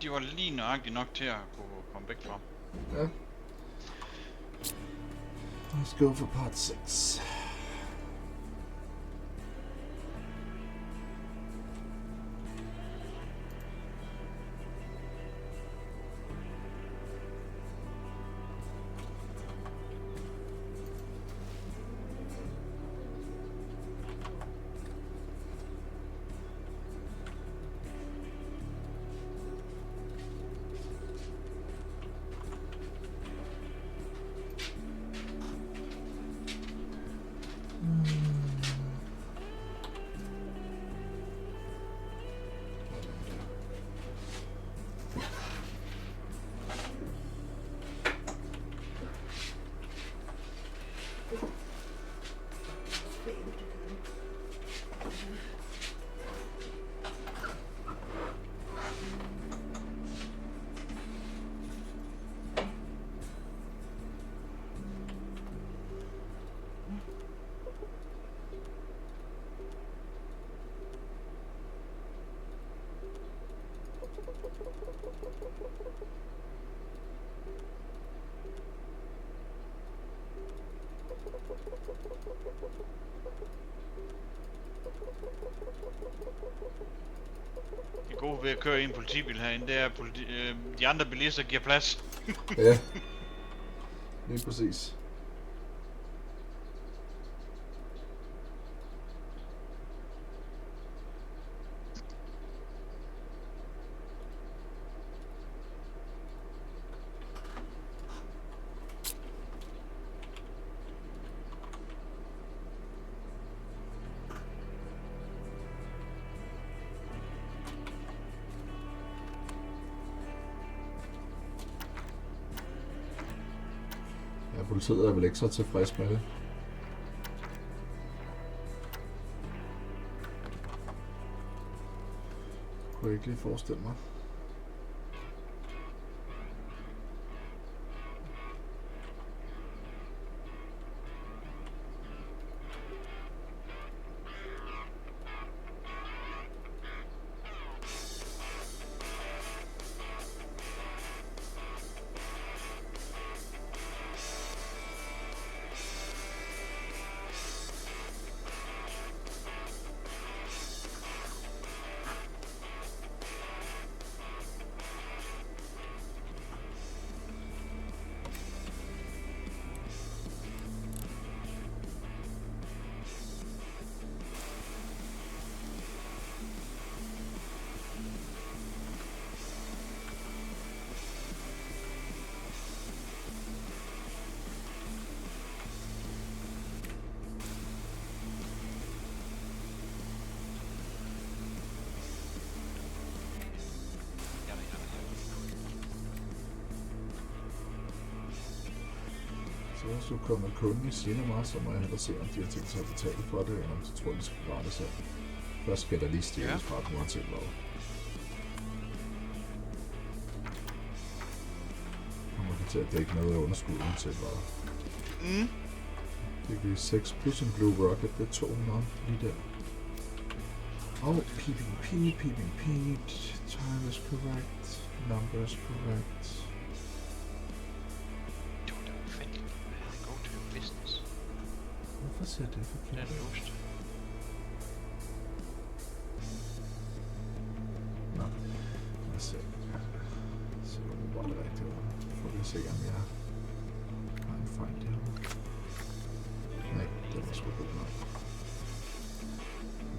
de var lige nøjagtigt nok til at kunne komme væk fra. Ja. Let's go for part 6. Det gode ved at køre i en politibil herinde, det er, at de andre bilister giver plads. Ja. Lige præcis. Politiet er vel ikke så tilfreds med det. Kunne jeg ikke lige forestille mig. Så hvis du kommer med kunden i Cinema, så må jeg hellere se, om de har tænkt sig at betale for det, eller om de tror, de skal rette sig. Først skal der lige stjæles fra dem, uanset hvad. Kommer det til at dække noget af underskud, uanset hvad. Det giver 6 plus en Blue Rocket, det er 200 lige der. Oh, peeping Pete, peeping Pete, time is correct, number is correct. Hvorfor ser det forkert? Den lust. Nå, lad os se. Så hvor det rigtigt ud. Får vi se, om jeg har en fejl derovre. Nej, det var sgu godt nok.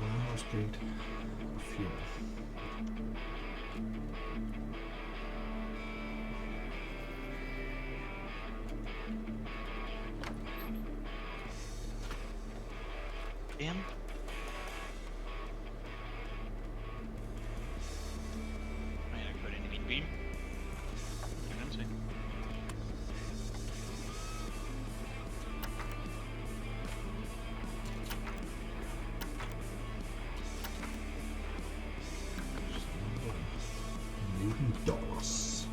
Warehouse Gate 4. Damn. Nej, jeg kørte ind i min bil. Det kan man se. $19.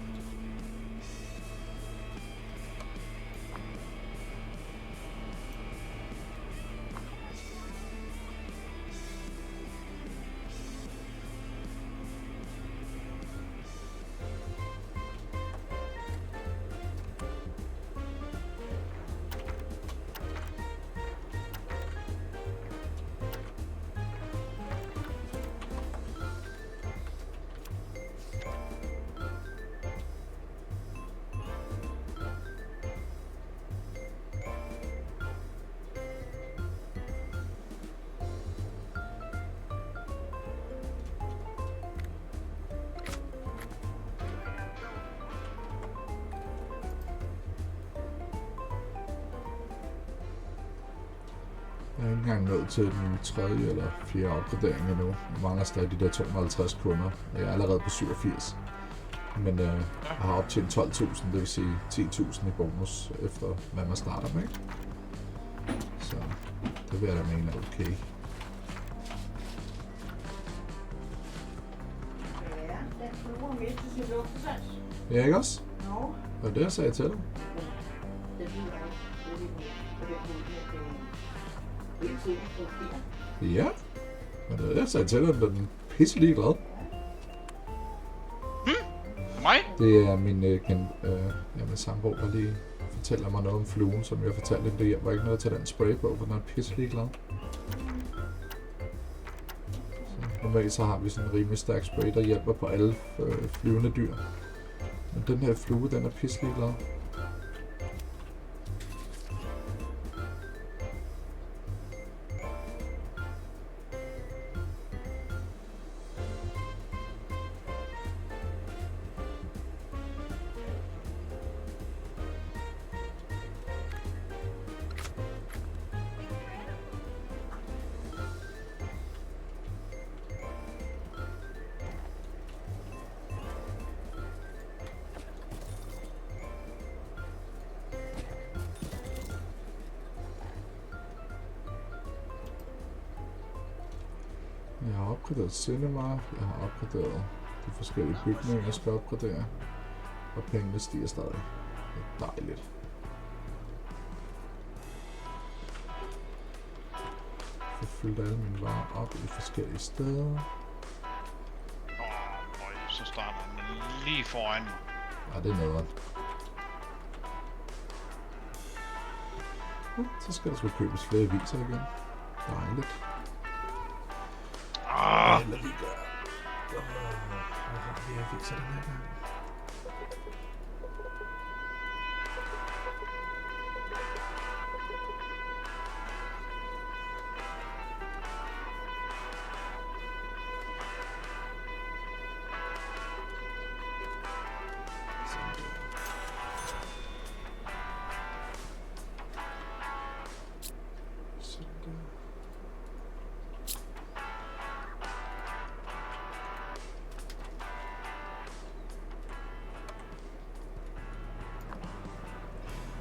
Jeg er ikke engang nået til den 3. eller 4. opgradering endnu. Jeg mangler stadig de der 250 kunder. Jeg er allerede på 87. Men jeg har optjent 12.000, det vil sige 10.000 i bonus efter hvad man starter med. Så det vil jeg da mene er okay. Ja, den fluer midt til sin lugtesans. Ja, ikke også? Nå. Og det jeg sagde til dig. Det lyder ikke. Det er lige på den måde, at det hele tiden fungerer. Ja. Men det jeg sagde til dig, at den er pisselig glad. Mig? Det er min min sambo, der lige fortæller mig noget om fluen, som jeg fortalte hende. Det hjælper ikke noget til den spray på, for den er pisselig glad. Så normalt så har vi sådan en rimelig stærk spray, der hjælper på alle flyvende dyr. Men den her flue, den er pisselig glad. Jeg har opgraderet cinema, jeg har opgraderet de forskellige bygninger, jeg skal opgradere, og pengene stiger stadig. Det er dejligt. Jeg får fyldt alle mine varer op i forskellige steder. Så starter den lige foran mig. Ja, det er noget. Så skal der sgu købes flere aviser igen. Dejligt. Ah! Hvad vi gør? Hvad har vi aviser den her gang?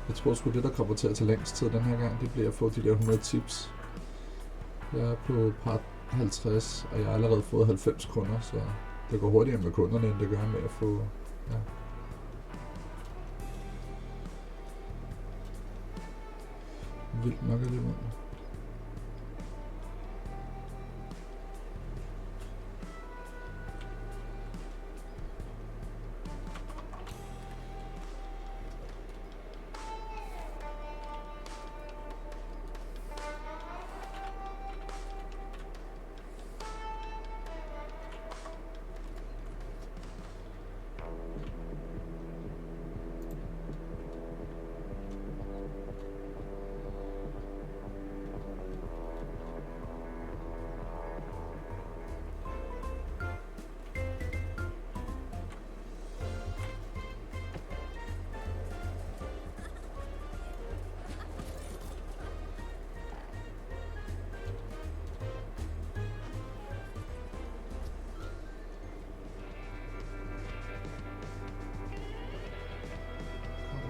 Jeg tror sgu det, der kommer til at tage længst tid den her gang, det bliver at få de der 100 tips. Jeg er på part 50, og jeg har allerede fået 90 kunder, så det går hurtigere med kunderne, end det gør med at få... Ja. Vildt nok alligevel.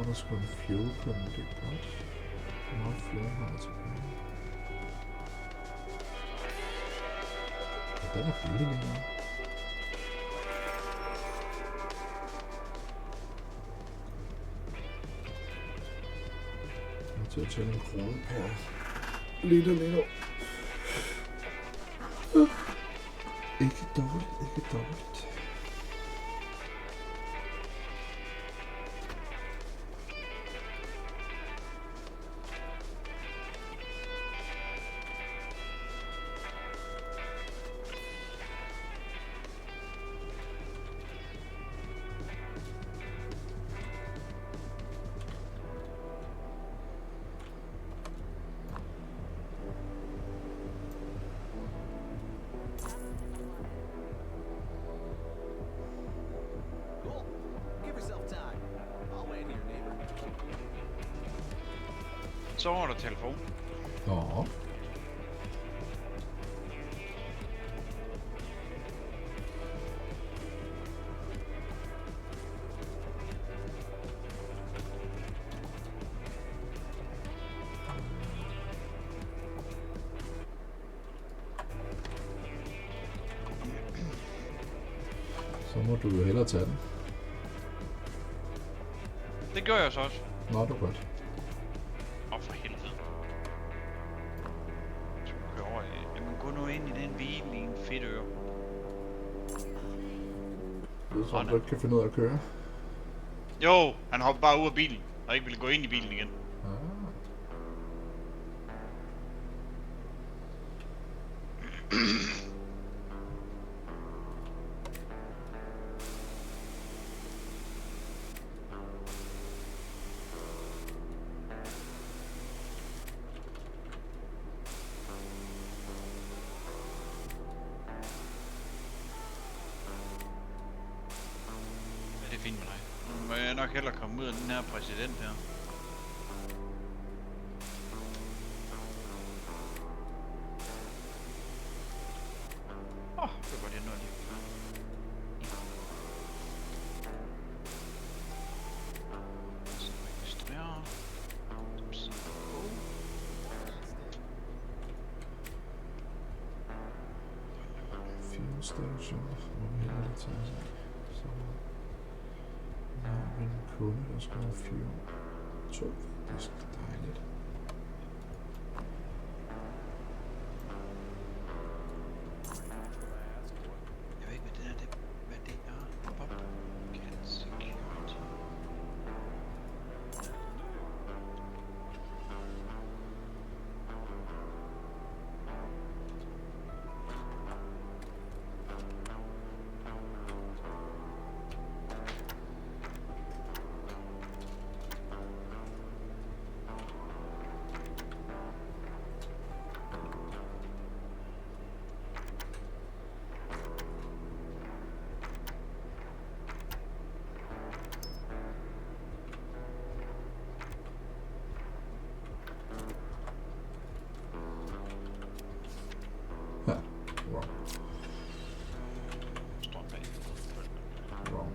Der skulle en fuel på den, det er godt. Hvor meget flere har jeg tilbage? Ja, den er billig lige nu. Jeg er til at tjene en krone per liter lige nu. Ikke dårligt, ikke dårligt. Så var der telefon. Ja. Så må du jo hellere tage den. Det gør jeg så også. Nå, det er godt. For helvede. Så kører over i... Jamen gå nu ind i den bil i en fedt øre. Det er sådan, du ikke kan finde ud af at køre. Jo, han hopper bare ud af bilen, og ikke ville gå ind i bilen igen. Ah. Ja, det er fint med dig. Nu må jeg nok hellere komme ud af den her præsident her. Det var godt, jeg nåede lige. Så registrerer. Fuel station. Hvor vi hellere det tage sig. Så har vi en kunde, der skal have fuel. 2 faktisk. Dejligt. Jeg ved ikke, hvad det er. Hvad det er. Bobcat Security. Står bag. Wow.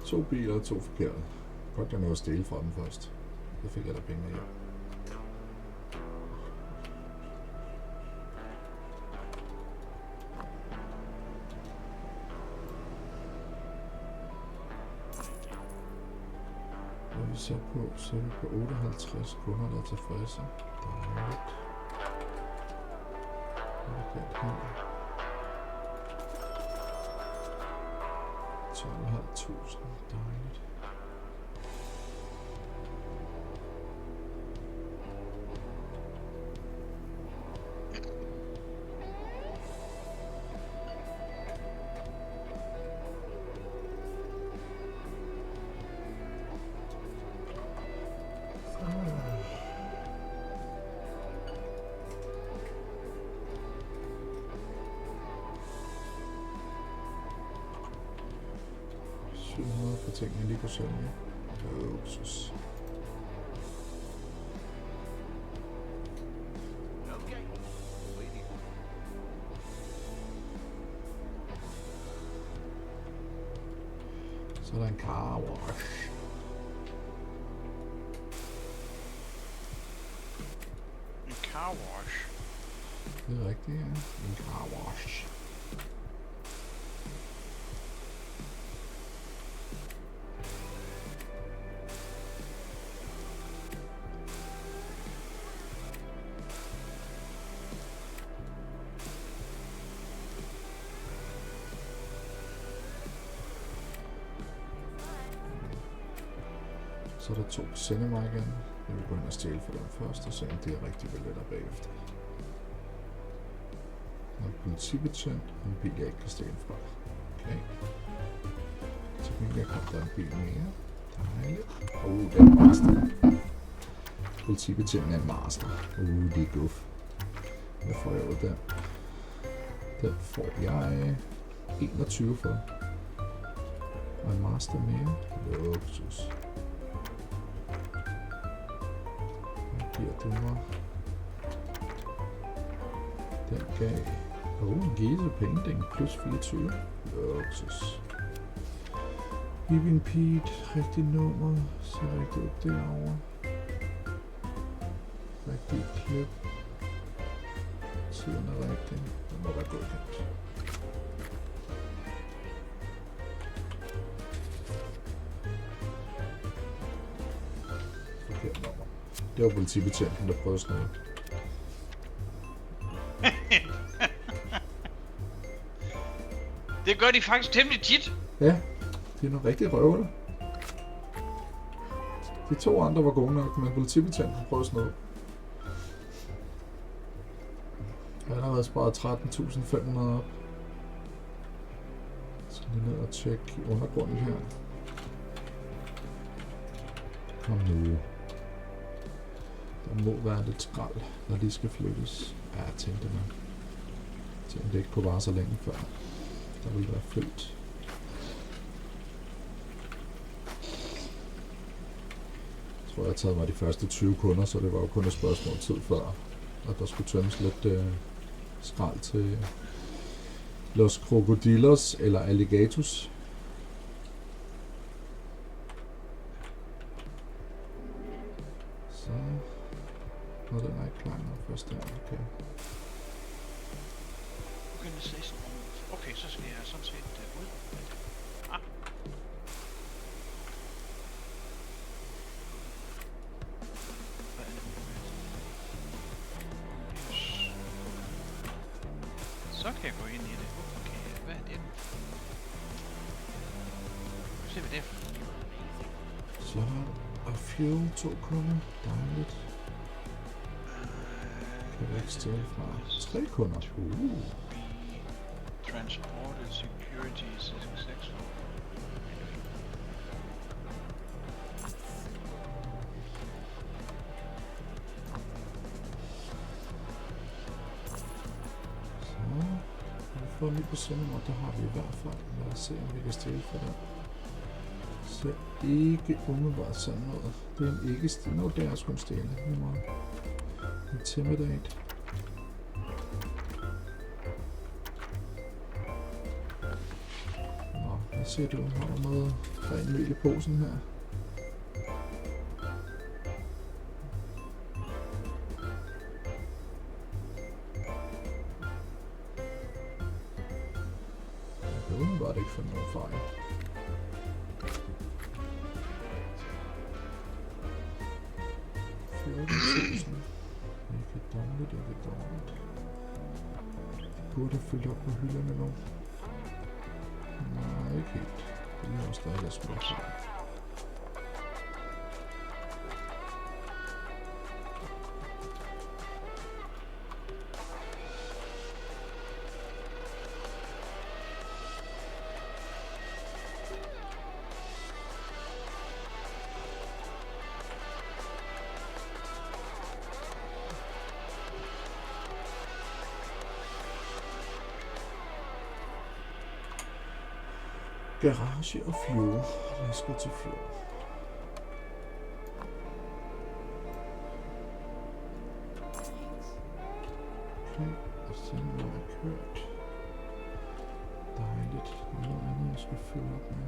2 biler og 2 forkerte. Godt, jeg nåede at stille fra dem først. Det fik jeg da penge hjem. Når vi så er vi på 58 kunder, der er tilfredse. Dejligt. Hvad kan her? 12.500. Dejligt. For ting, jeg lige kunne sælge. Luksus. Så er der en car wash. En car wash? Det er rigtigt, ja. En car wash. Så er der 2 cinema igen. Jeg vil gå ind og stjæle for dem først, og se om det er rigtige billetter bagefter. Der er en politibetjent, og en bil jeg ikke kan stjæle fra. Okay. Så kan jeg komme der en bil mere. Dejligt. Det er en master. Politibetjenten er en master. Det er guf. Hvad får jeg ud der? Den får jeg 21 for. Og en master mere. Luksus. Giver du mig? Den gav en Giese Painting plus 24. Luksus. Vivian Pete, rigtig nummer. Ser rigtig ud derovre. Rigtig klip. Tiden er rigtig. Den må være godkendt. Det var politibetjenten, der prøvede sådan noget. Det gør de faktisk temmelig tit. Ja, de er nogle rigtige røvler. De 2 andre var gode nok, men politibetjenten prøvede sådan noget. Han har været sparet 13.500 op. Så skal lige ned og tjekke undergrunden her. Kom nu. Der må være lidt skrald, der lige skal flyttes. Ja, jeg tænkte nok. Jeg tænkte ikke på bare så længe før. Der ville være fyldt. Jeg tror, jeg har taget mig de første 20 kunder, så det var jo kun et spørgsmål tid før, at der skulle tømmes lidt skrald til Los Crocodilos eller Alligators. Så nu er den ikke klar nok først der. Okay. Okay, så skal jeg sådan set ud. Ah. Hvad er det? Så kan jeg gå ind i det. Okay, hvad er det? Se hvad det er. Sådan. Og fuel 2 kunder. Dejligt. Kan vi ikke stille fra 3 kunder. Transported security is successful. Så. Vi får en ny personnummer. Der har vi i hvert fald. Lad os se, om vi kan stille for den. Så ikke umiddelbart sådan noget. Det er en ikke stille. Nå, det er sgu en stille. Intimidate. Nå, hvad siger du? Har du noget ren mel i posen her? Jeg kan umiddelbart ikke finde nogen fejl. Ikke dårligt. Det burde have fyldt op på hylderne nu. Nej, ikke helt. Det er også der, jeg skulle have. Garage og fuel. Lad os gå til fuel. Okay, og så er jeg kørt. Dejligt. Noget andet, jeg skal fylde op med.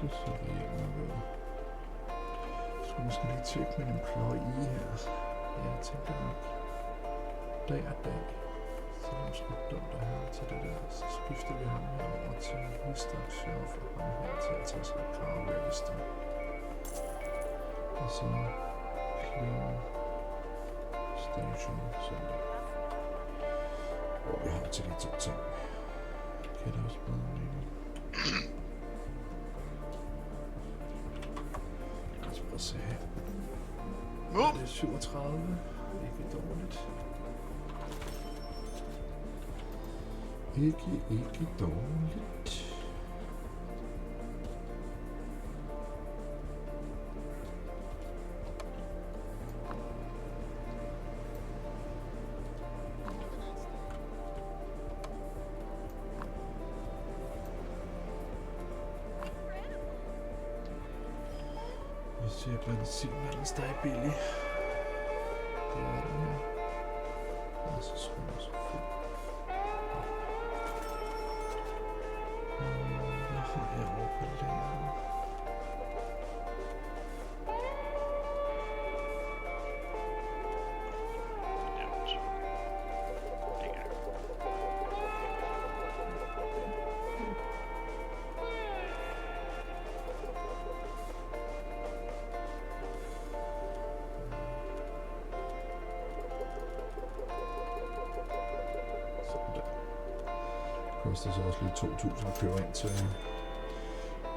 Det ser vi hjemme ved. Jeg skal måske lige tjekke min employee her. Ja, jeg tænker nok. Dag er dag. Så det er måske dumt at have til det der. Så skifter vi ham herover til Mr. Chef og ham her til at tage sig af kravlisten. Og så Clean Station Center. Hvor vi har til de 2 ting. Kan det også bedre mening. Lad os prøve at se her. Det er 37. Ikke dårligt. Ikke dårligt. Jeg ser benzinmanden stadig billig. Det er den her. Og så skulle jeg så fuld. Hvad har jeg over på lageret? koster så også lige 2.000 at købe ind til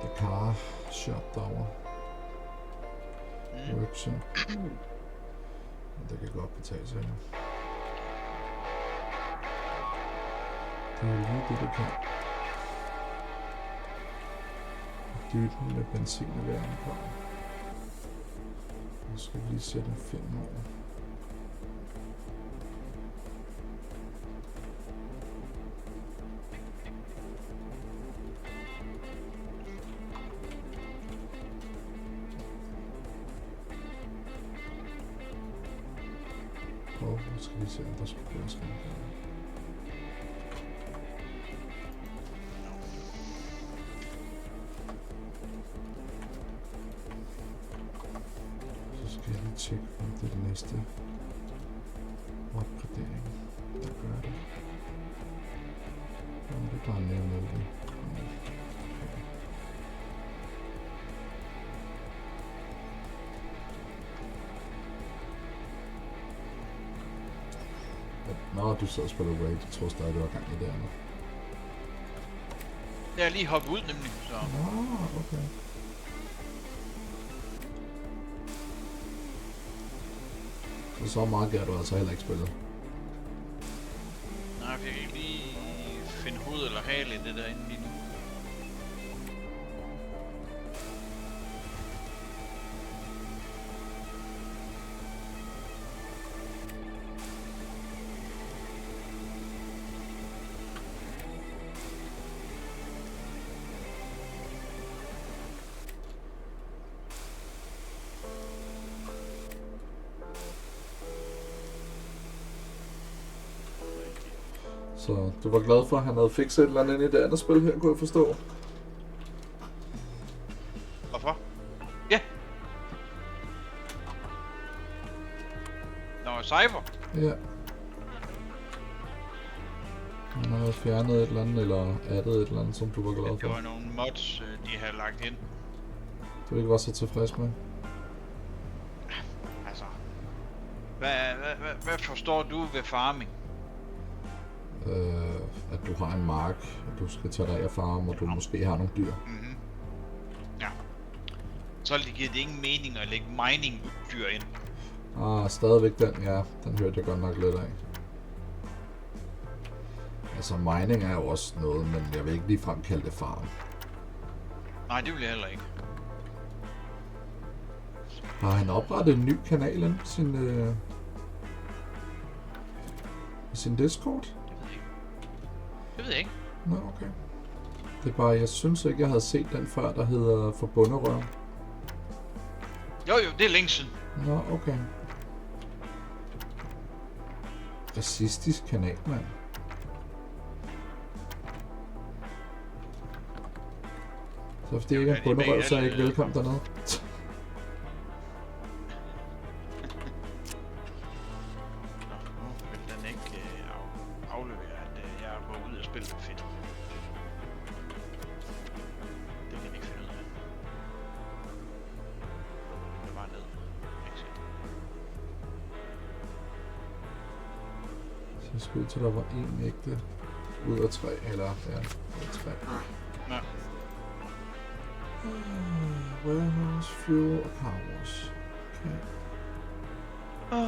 Dakar shop derovre. Workshop. Det kan godt betale sig. Det er lige det, du kan. Dytten med benzin og varmepumpe. Nu skal vi lige sætte en film over. Og nu skal vi se, om der skal være sådan noget. Tjek, om det er det næste opgradering, der gør det. Om det er bare nævnt det. Nå, du sidder og spiller Raid. Jeg tror stadig, du var gang i det andet. Jeg er lige hoppet ud nemlig, så... Nå, okay. Så meget gær du altså heller ikke spillet. Nej, jeg kan ikke lige finde hoved eller hale i det derinde lige nu. Så du var glad for, at han havde fikset et eller andet ind i det andet spil her, kunne jeg forstå. Hvorfor? Ja! Nå, Cyber? Ja. Han havde fjernet et eller andet, eller addet et eller andet, som du var glad for. Det var nogle mods, de havde lagt ind. Du ikke var så tilfreds med? Altså... Hvad forstår du ved farming? At du har en mark, og du skal tage dig af farm, og du måske har nogle dyr. Mhm. Ja. Så giver det ingen mening at lægge mining-dyr ind. Stadigvæk den, ja. Den hørte jeg godt nok lidt af. Altså, mining er jo også noget, men jeg vil ikke ligefrem kalde det farm. Nej, det vil jeg heller ikke. Har han oprettet en ny kanal ind på sin Discord? Det ved jeg ikke. Nå, okay. Det er bare, jeg synes ikke, jeg havde set den før, der hedder Forbunderøv. Jo, det er længe siden. Nå, okay. Racistisk kanal, mand. Så fordi jeg ikke er bunderøv, så er jeg ikke velkommen dernede. Så til der var en ægte ud af 3, eller ja, ud af 3. Ja. Warehouse, fuel og car wash. Okay.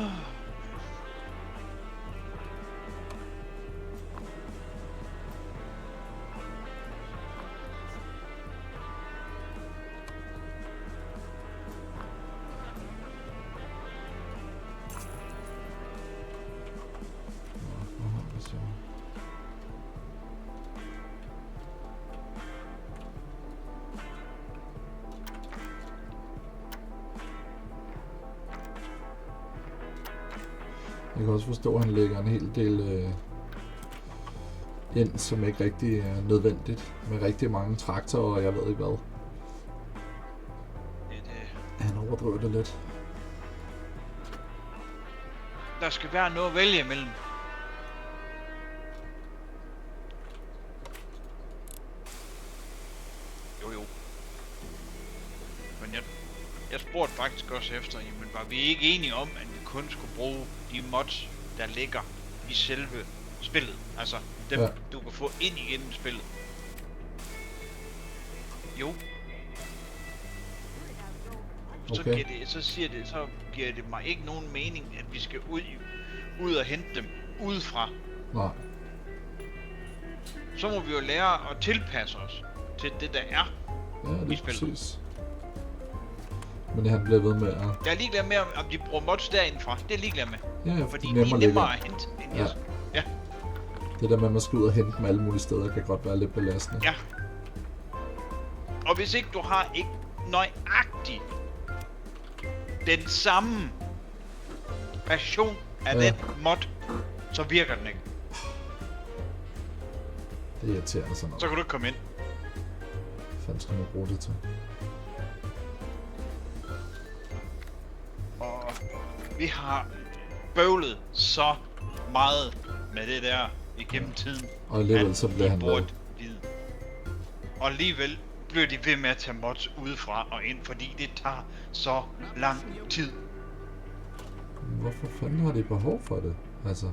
Jeg kan også forstå, at han lægger en hel del ind, som ikke rigtig er nødvendigt. Med rigtig mange traktorer, og jeg ved ikke hvad. Han overdriver det lidt. Der skal være noget at vælge imellem. Jo. Men jeg spurgte faktisk også efter, jamen var vi ikke enige om, at vi kun skulle bruge de mods, der ligger i selve spillet. Altså, dem du kan få ind igennem spillet. Jo. Okay. Så giver det mig ikke nogen mening, at vi skal ud og hente dem udefra. Nej. Så må vi jo lære at tilpasse os til det, der er Ja, i det er spillet. præcis. Men han bliver ved med at... Jeg er ligeglad med, om de bruger mods derindefra. Det er jeg ligeglad med. Ja, Fordi det de er ligge. nemmere at hente end Ja. Ja. Det der med, at man skal ud og hente dem alle mulige steder, kan godt være lidt belastende. Ja. Og hvis ikke du har ikke nøjagtigt den samme version af den mod, så virker den ikke. Det er irriterende sådan noget. Så kan du ikke komme ind. Hvad fanden skal man bruge det til? Og vi har bøvlet så meget med det der igennem tiden. Og alligevel at så bliver de han burde ved. vide. Og alligevel bliver de ved med at tage mods udefra og ind, fordi det tager så lang tid. Hvorfor fanden har de behov for det? Altså...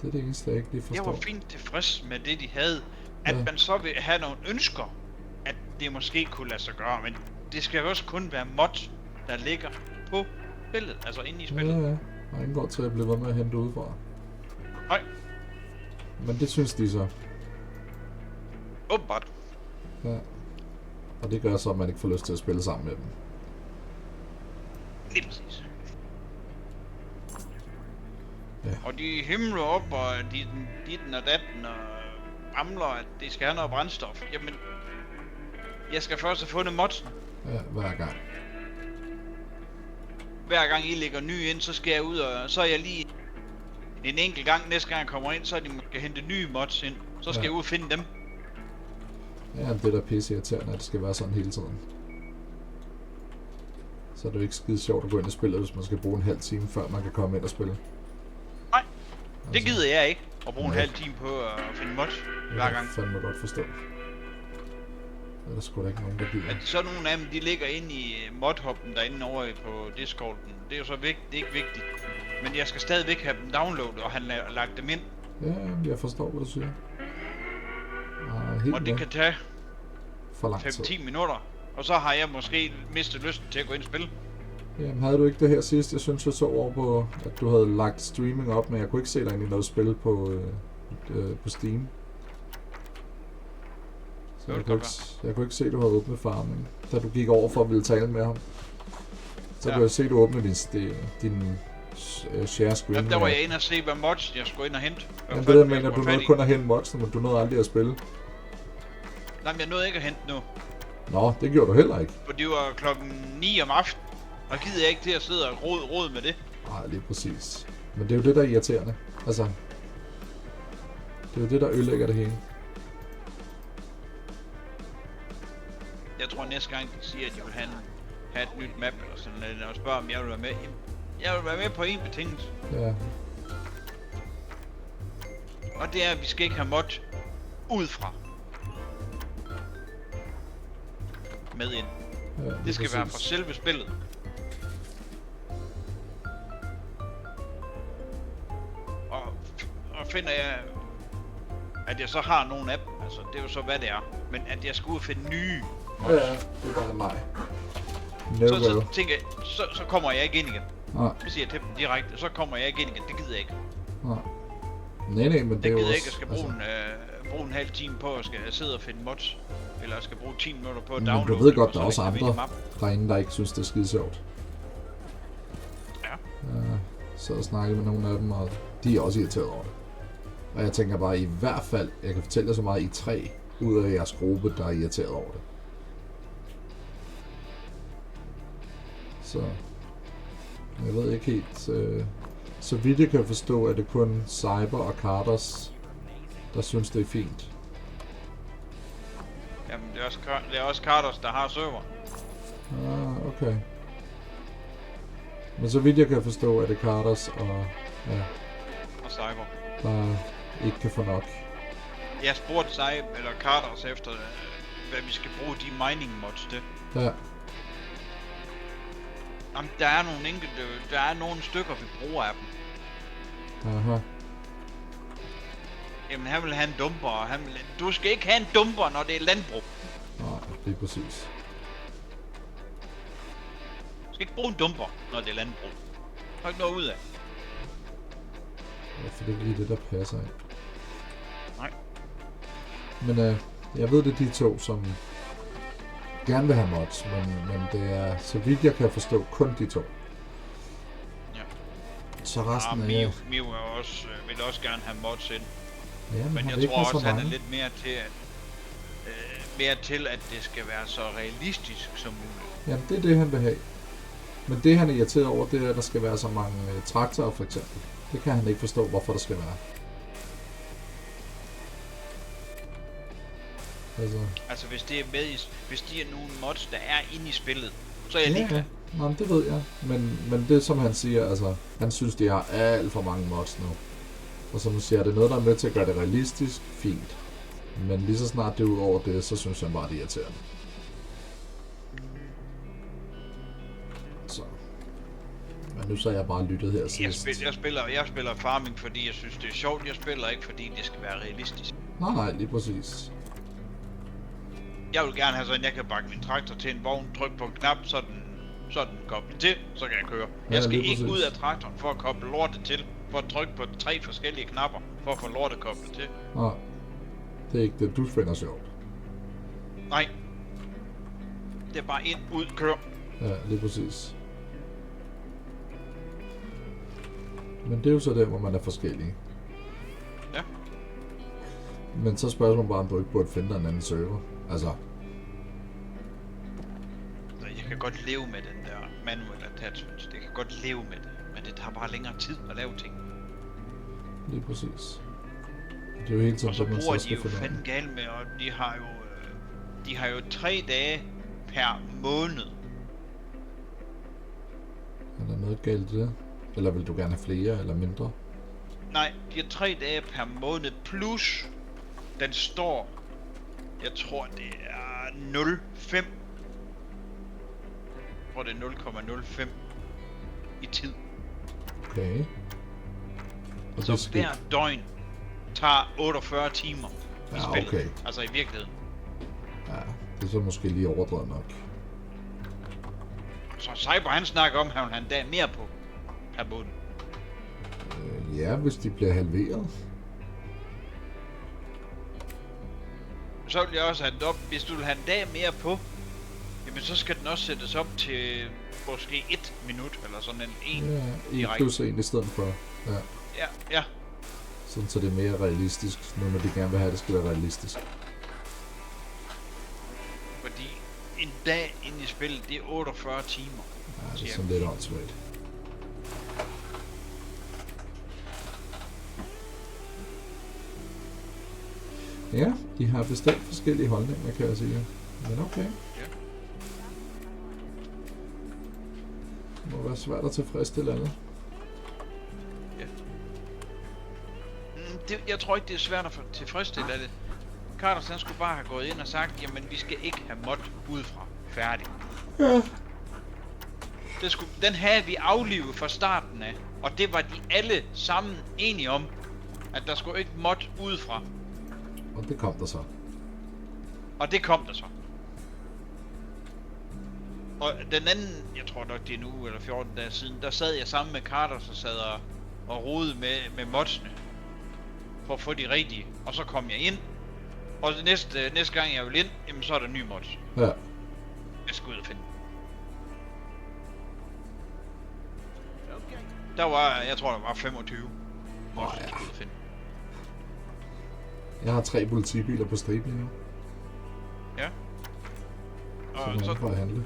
Det er det eneste, jeg ikke lige Jeg forstår. var fint tilfreds med det, de havde. At Ja. man så vil have nogle ønsker, at det måske kunne lade sig gøre, men det skal jo også kun være mods, der ligger på spillet, altså inde i spillet. Ja. Og ingen går til at blive ved med at hente udefra. Nej, Men det synes de så. åbenbart. Ja. Og det gør så, at man ikke får lyst til at spille sammen med dem. Lige præcis. Ja. Og de himler op, og ditten og datten, og ramler, at de skal have noget brændstof. Jamen, jeg skal først have fundet modsen. Ja, hver gang. Hver gang I lægger ny ind, så skal jeg ud, og så er jeg lige en enkelt gang næste gang jeg kommer ind, så er de måske hente nye mods ind. Så skal jeg ud og finde dem. Ja, det er da pisse irriterende, at det skal være sådan hele tiden. Så er det jo ikke skide sjovt at gå ind og spille, hvis man skal bruge en halv time, før man kan komme ind og spille. Nej, det Altså, gider jeg ikke. At bruge en Nej. halv time på at finde mods hver gang. Det kan jeg fandme godt forstå. Det er der sgu da ikke nogen, der gider. At så nogle af dem, de ligger inde i modhoppen derinde over på Discorden. Det er jo så vigtigt, det er ikke vigtigt. Men jeg skal stadigvæk have dem downloadet og have lagt dem ind. Ja, jeg forstår, hvad du siger. Helt Og det med. kan tage For lang tid. 5-10 minutter. Og så har jeg måske mistet lysten til at gå ind og spille. Jamen, havde du ikke det her sidst? Jeg synes, jeg så over på, at du havde lagt streaming op, men jeg kunne ikke se dig egentlig noget spil på Steam. Så Det jeg kan kunne ikke se, at du havde åbnet farmen, da du gik over for at ville tale med ham. Så Ja. kunne jeg se, at du åbnede din share screen. Jamen, der var jeg inde og se, hvad mods jeg skulle ind og hente. Jamen, det der mener, du nåede kun at hente mods, men du nåede aldrig at spille. Nej, men jeg nåede ikke at hente nu. Nå, det gjorde du heller ikke. For det var klokken 9 om aftenen. Og gider jeg ikke til at sidde og rode med det. Nej, lige præcis. Men det er jo det, der er irriterende. Altså, det er jo det, der ødelægger det hele. Jeg tror næste gang, de siger, at de vil have et nyt map eller sådan noget, og spørger, om jeg vil være med. Jamen, jeg vil være med på en betingelse. Ja, Og det er, at vi skal ikke have mod udefra. Med ind. ja Det skal være fra præcis. selve spillet. Og finder jeg, at jeg så har nogle af dem, altså det er jo så hvad det er. Men at jeg skal ud og finde nye, Ja, det er bare mig. No så well. tænker jeg, så kommer jeg ikke ind igen. Nej, Så siger jeg til dem direkte, så kommer jeg ikke ind igen. Det gider jeg ikke. nej. Nej, men det Det er jo gider jeg også... ikke, at jeg skal bruge en halv time på at skal sidde og finde mods. Eller jeg skal bruge 10 minutter på at Men downloade. du ved dem, godt, og der er så også lægge dem ind i andre mappen. derinde, der ikke synes, det er skide sjovt. Ja. Så og snakke med nogle af dem, og de er også irriteret over det. Og jeg tænker bare, i hvert fald, jeg kan fortælle jer så meget, I 3 ud af jeres gruppe, der er irriteret over det. Så jeg ved ikke helt. Så vidt jeg kan forstå, er det kun Cyber og Carters, der synes, det er fint. Jamen, det er også Carters, der har server. Okay. Men så vidt jeg kan forstå, er det Carters og Og Cyber. der ikke kan få nok. Jeg spurgte Cyber eller Carters efter, hvad vi skal bruge de mining mods til. Ja, Jamen, der er nogle enkelte, der er nogle stykker, vi bruger af dem. aha. Jamen, han vil have en dumper, og du skal ikke have en dumper, når det er landbrug. Nej, det er præcis. Du skal ikke bruge en dumper, når det er landbrug. Der er ikke noget ud af. Ja, for det er lige det, der passer ind. Nej. Men jeg ved, det er de to, som gerne vil have mods, men det er, så vidt jeg kan forstå, kun de to. Ja. Så resten Ja, er... Mio er også, vil også gerne have mods ind. Ja, Men har jeg det ikke tror været så også, han er mange? lidt mere til, at det skal være så realistisk som muligt. Jamen, det er det, han vil have. Men det, han er irriteret over, det er, at der skal være så mange traktorer, for eksempel. Det kan han ikke forstå, hvorfor der skal være. Altså hvis det er hvis de er nogle mods, der er inde i spillet, så er jeg ligeglad. Ja. Nå, det ved jeg. Men det, som han siger, altså, han synes, de har alt for mange mods nu. Og som han siger, det er noget, der er med til at gøre det realistisk, fint. Men lige så snart det er ud over det, så synes han bare, det er irriterende. Så. Men nu så jeg bare lyttet her sidst. Jeg spiller farming, fordi jeg synes, det er sjovt. Jeg spiller ikke, fordi det skal være realistisk. Nej, lige præcis. Jeg vil gerne have sådan, jeg kan bakke min traktor til en vogn, trykke på en knap, så den koblet til, så kan jeg køre. Jeg skal ikke ud af traktoren for at koble lortet til, for at trykke på 3 forskellige knapper, for at få lortet koblet til. Nej, det er ikke det, du finder sjovt. Nej. Det er bare ind, ud, kør. Ja, lige præcis. Men det er jo så der, hvor man er forskellige. Ja. Men så spørger man bare, om du ikke burde finde dig en anden server. Altså. Jeg kan godt leve med den der manual attachment. Jeg kan godt leve med det. Men det tager bare længere tid at lave ting. Lige præcis. Det er jo hele tiden, og så det, man bruger så de skal jo finde fanden galt med, og de har jo 3 dage per måned. Er der noget galt i det? Eller vil du gerne have flere eller mindre? Nej, de har 3 dage per måned, plus den står, jeg tror det er 0,5. Jeg tror det er 0,05 i tid. Okay. Og Så det skal... hver døgn tager 48 timer i Ja, spillet. okay. Altså i virkeligheden. Ja, det er så måske lige overdrevet nok. Så Cyber han snakker om, at han vil have en dag mere på per måned. Ja, hvis de bliver halveret. Så vil jeg også have det op, hvis du vil have en dag mere på, jamen så skal den også sættes op til måske 1 minut, eller sådan en Ja, direkte. plus en i stedet for. Ja. Ja. Sådan så det er mere realistisk, nu når de gerne vil have, at det skal være realistisk. Fordi en dag inde i spillet, det er 48 timer. Ja, det er sådan lidt åndssvagt. Ja, de har bestemt forskellige holdninger, kan jeg sige. Men okay. Ja. Det må være svært at tilfredsstille alle. Jeg tror ikke, det er svært at tilfredsstille af det. Carter, han skulle bare have gået ind og sagt, jamen vi skal ikke have mod udefra. Færdig. Ja. Den havde vi aflivet fra starten af. Og det var de alle sammen enige om, at der skulle ikke mod udefra. Og det kom der så. Og det kom der så. Og den anden, jeg tror nok det er en uge eller 14 dage siden, der sad jeg sammen med Carter, så sad og rodede med modsene. For at få de rigtige. Og så kom jeg ind. Og næste gang jeg vil ind, jamen så er der ny mods. Ja. Jeg skal ud og finde. Der var, jeg tror der var 25 mods, jeg skulle ud og finde. Jeg har 3 politibiler på striben nu. Ja. Og så for at handle.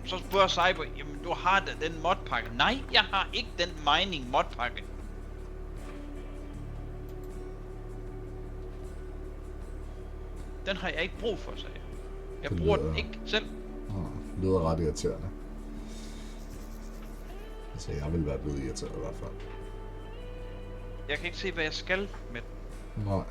Så spørger Cyber, jamen du har da den modpakke. Nej, jeg har ikke den mining modpakke. Den har jeg ikke brug for, sagde jeg. Jeg bruger den ikke selv. Det lyder ret irriterende. Altså, jeg vil være blevet irriteret i hvert fald. Jeg kan ikke se, hvad jeg skal med den. Nej.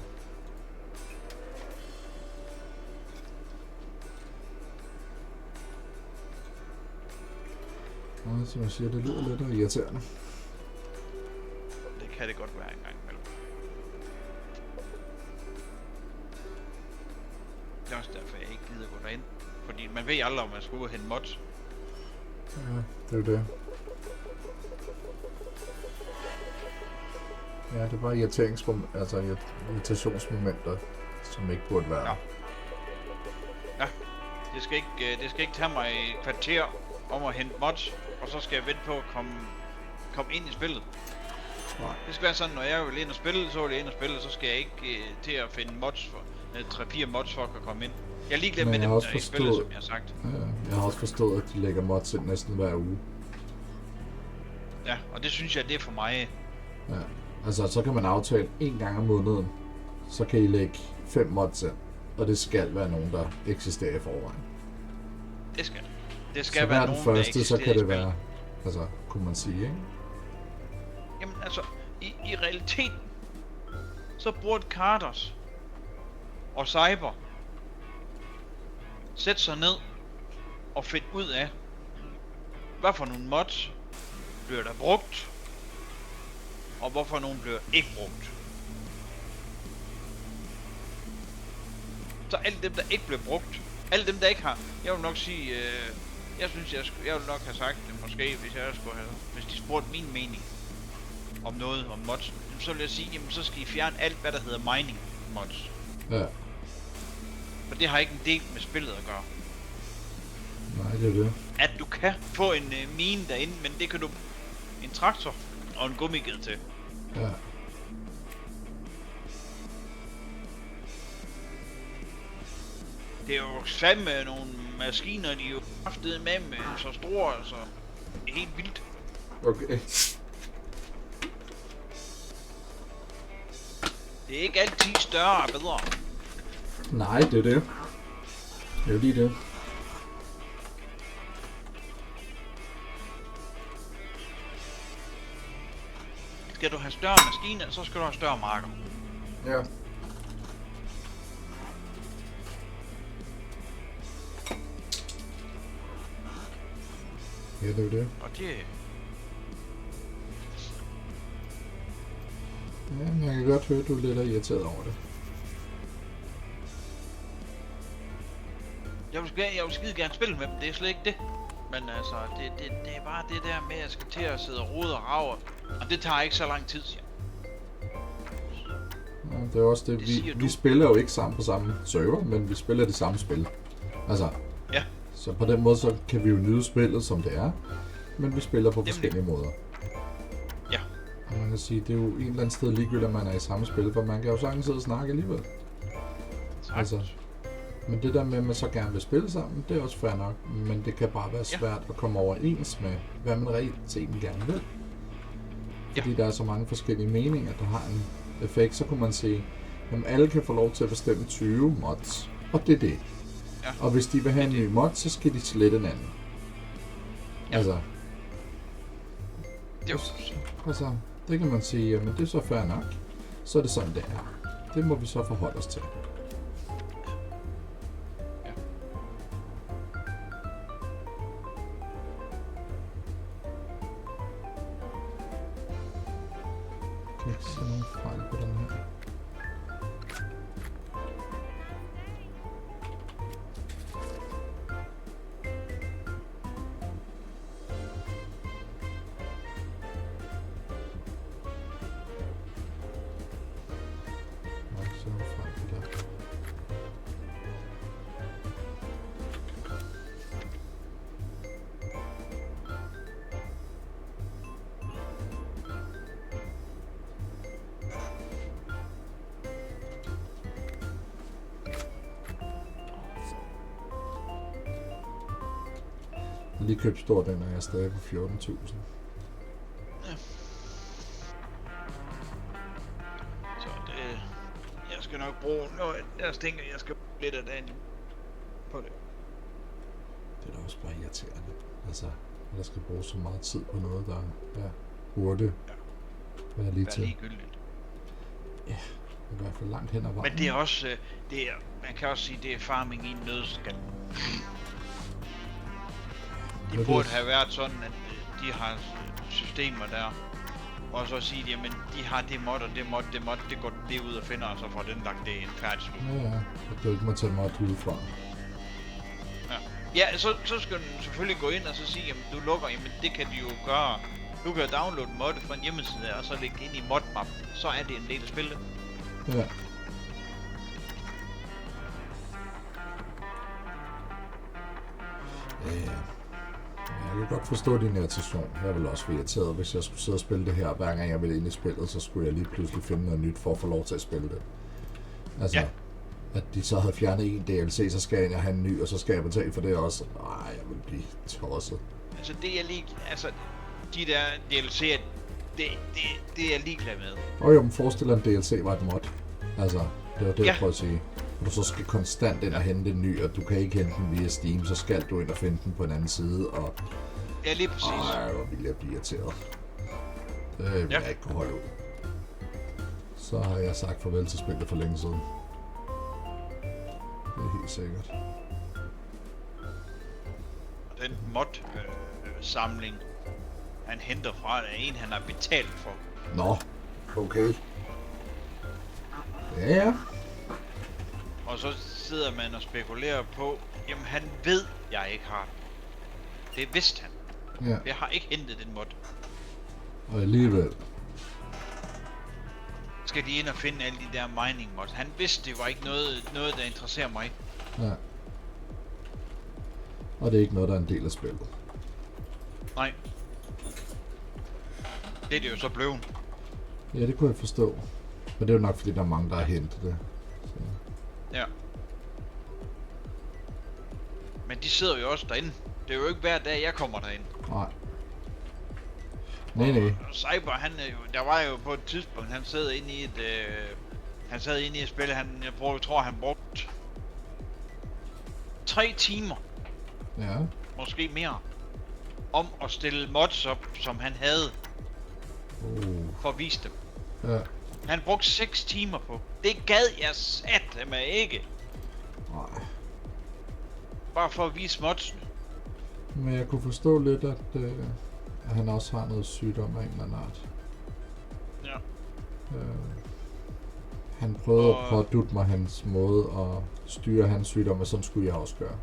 Nej, som jeg siger, det lyder lidt irriterende. Det kan det godt være en gang imellem. man ved aldrig, om man skal ud og hente mods. Ja, det er jo det. Ja, det er bare irritationsmomenter, som ikke burde være. Ja. Det skal ikke tage mig et kvarter om at hente mods, og så skal jeg vente på at komme ind i spillet. Nej. Det skal være sådan, når jeg vil ind og spille, så vil jeg ind og spille, så skal jeg ikke til at finde mods for 3-4 mods for at kunne komme ind. Jeg er ligeglad med dem, der ikke spiller, som jeg har sagt. Ja, jeg har også forstået, at de lægger mods ind næsten hver uge. Ja, og det synes jeg, det er for mig. Ja, altså så kan man aftale 1 gang om måneden, så kan I lægge 5 mods ind, og det skal være nogen, der eksisterer i forvejen. Det skal det. Det skal så være den nogen, første, der så kan det i spil. være, altså kunne man sige, ikke? Jamen altså, i realiteten, så burde Carters og Cyber sætte sig ned og finde ud af, hvad for nogle mods bliver der brugt, og hvorfor nogle bliver ikke brugt. Så alle dem, der ikke bliver brugt, alle dem, der ikke har, jeg vil nok sige, jeg synes, jeg vil nok have sagt det måske, hvis de spurgte min mening om noget, om mods, så vil jeg sige, jamen så skal I fjerne alt, hvad der hedder mining mods. Ja. For det har ikke en del med spillet at gøre. Nej, det er det. At du kan få en mine derinde, men det kan du en traktor og en gummiged til. Ja. Det er jo fandme nogle maskiner, de er jo kraftet med så store, altså det er helt vildt. Okay. Det er ikke altid større og bedre. Nej, det er det. Det er jo lige det. Skal du have større maskiner, så skal du have større marker. Ja. Ja, det er jo det. Og det... Ja, men jeg kan godt høre, at du er lidt irriteret over det. Jeg vil skide gerne spille med dem, det er slet ikke det. Men altså, det er bare det der med, at jeg skal til at sidde og rode og rave. Og det tager ikke så lang tid, siger jeg. Ja, det er også det, vi spiller jo ikke sammen på samme server, men vi spiller det samme spil. Altså, ja. Så på den måde, så kan vi jo nyde spillet, som det er, men vi spiller på forskellige måder. Ja. Og man kan sige, det er jo en eller anden sted ligegyldigt, at man er i samme spil, for man kan jo sagtens sidde og snakke alligevel. Altså, men det der med, at man så gerne vil spille sammen, det er også fair nok, men det kan bare være svært at komme overens med, hvad man realiteten gerne vil. Fordi der er så mange forskellige meninger, der har en effekt, så kunne man sige, at alle kan få lov til at bestemme 20 mods, og det er det. Ja. Og hvis de vil have en ny mod, så skal de slette en anden. Ja. Altså, det kan man sige, men det er så fair nok. Så er det sådan, det er. Det må vi så forholde os til. Ja. Kan jeg ikke se nogen fejl på den her? Jeg har lige købt stor den, og jeg er stadig på 14.000. Ja. Så det... Jeg skal nok bruge... Jeg tænker, jeg skal bruge lidt af dagen på det. Det er da også bare irriterende. Altså, at der skal bruge så meget tid på noget, der burde være lige til. Ligegyldigt. Ja, i hvert fald langt hen ad vejen. Men det er også... man kan også sige, det er farming i en nødskal. Det burde have været sådan, at de har systemer der, og så sige, jamen de har det mod og det går det ud og finder, og så får den lagt det en færdig slut. Ja, at du ikke må tage mod udefra. Ja. Ja, så skal den selvfølgelig gå ind og så sige, jamen du lukker, jamen det kan de jo gøre. Du kan downloade moddet fra en hjemmeside, og så lægge det ind i modmap. Så er det en del af spillet. Ja. Jeg kan godt forstå din irritation. Jeg vil også være irriteret, hvis jeg skulle sidde og spille det her. Hver gang jeg ville ind i spillet, så skulle jeg lige pludselig finde noget nyt for at få lov til at spille det. Altså, at de så havde fjernet en DLC, så skal jeg have en ny, og så skal jeg betale for det også. Ej, jeg vil blive tosset. Altså det er lige, altså de der DLC'er, det er jeg ligeglad med. Og jo, men forestil dig, en DLC var et mod. Altså, det var det, jeg prøvede at sige. Og du så skal konstant ind og hente en ny, og du kan ikke hente den via Steam, så skal du ind og finde den på en anden side, og... Ja, lige præcis. Ej, hvor vil jeg blive irriteret. Det vil jeg ikke kunne holde ud. Så har jeg sagt farvel til spillet for længe siden. Det er helt sikkert. Og den mod-samling, han henter fra, er en, han har betalt for. Nå, okay. Ja. Og så sidder man og spekulerer på, jamen han ved, jeg ikke har den. Det vidste han. Ja. Jeg har ikke hentet den mod. Og alligevel. Skal de ind og finde alle de der mining mods. Han vidste, det var ikke noget der interesserer mig. Ja. Og det er ikke noget, der er en del af spillet. Nej. Det er det jo så blevet. Ja, det kunne jeg forstå. Men det er jo nok, fordi der er mange, der har hentet det. Så. Ja. Men de sidder jo også derinde. Det er jo ikke hver dag, jeg kommer derind. Nej. Nej. Og Cyber, han er jo, der var jo på et tidspunkt, han sad inde i et, han sad inde i et spil, jeg tror han brugte 3 timer, Ja. måske mere, om at stille mods op, som han havde, for at vise dem. Ja. Han brugte 6 timer på. Det gad jeg satme ikke. Nej. Bare for at vise modsene. Men jeg kunne forstå lidt, at han også har noget sygdom af en eller anden art. Ja. Han prøvede at pådutte mig hans måde at styre hans sygdom, og sådan skulle jeg også gøre.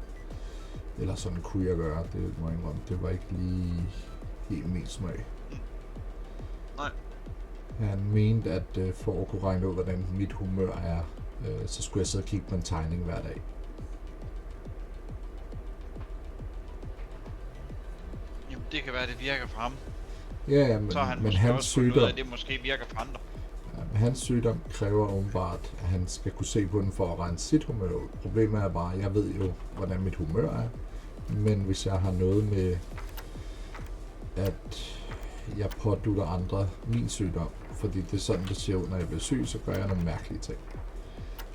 Eller sådan kunne jeg gøre, det må jeg indrømme. Det var ikke lige helt min smag. Nej. Han mente, at for at kunne regne ud, hvordan mit humør er, så skulle jeg sidde og kigge på en tegning hver dag. Jamen, det kan være, det virker for ham. Ja, Så har han men måske hans også fundet ud sygdom, af, at det måske virker for andre. hans sygdom kræver åbenbart, at han skal kunne se på den for at regne sit humør ud. Problemet er bare, at jeg ved jo, hvordan mit humør er. Men hvis jeg har noget med, at jeg pådutter andre min sygdom, fordi det er sådan, det ser ud, når jeg bliver syg, så gør jeg nogle mærkelige ting.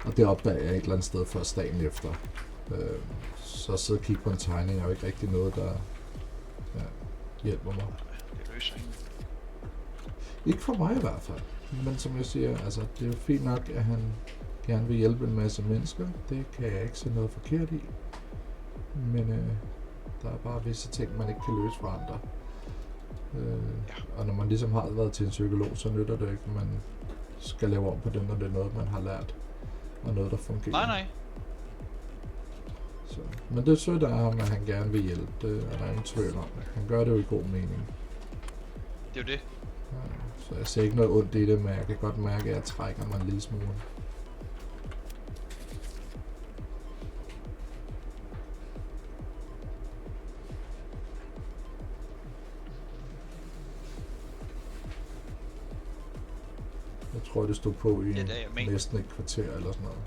Og det opdager jeg et eller andet sted først dagen efter. Så at sidde og kigge på en tegning er jo ikke rigtig noget, der hjælper mig. Det løser ikke. Ikke for mig i hvert fald. Men som jeg siger, altså, det er jo fint nok, at han gerne vil hjælpe en masse mennesker. Det kan jeg ikke se noget forkert i. Men der er bare visse ting, man ikke kan løse for andre. Og når man ligesom har været til en psykolog, så nytter det ikke, at man skal lave om på det, når det er noget, man har lært. Og noget, der fungerer. Nej. Så. Men det er sødt af ham, at han gerne vil hjælpe. Det er der ingen tvivl om. Han gør det jo i god mening. Det er jo det. Så jeg ser ikke noget ondt i det, men jeg kan godt mærke, at jeg trækker mig en lille smule. Jeg tror, det stod på i næsten et kvarter eller sådan noget.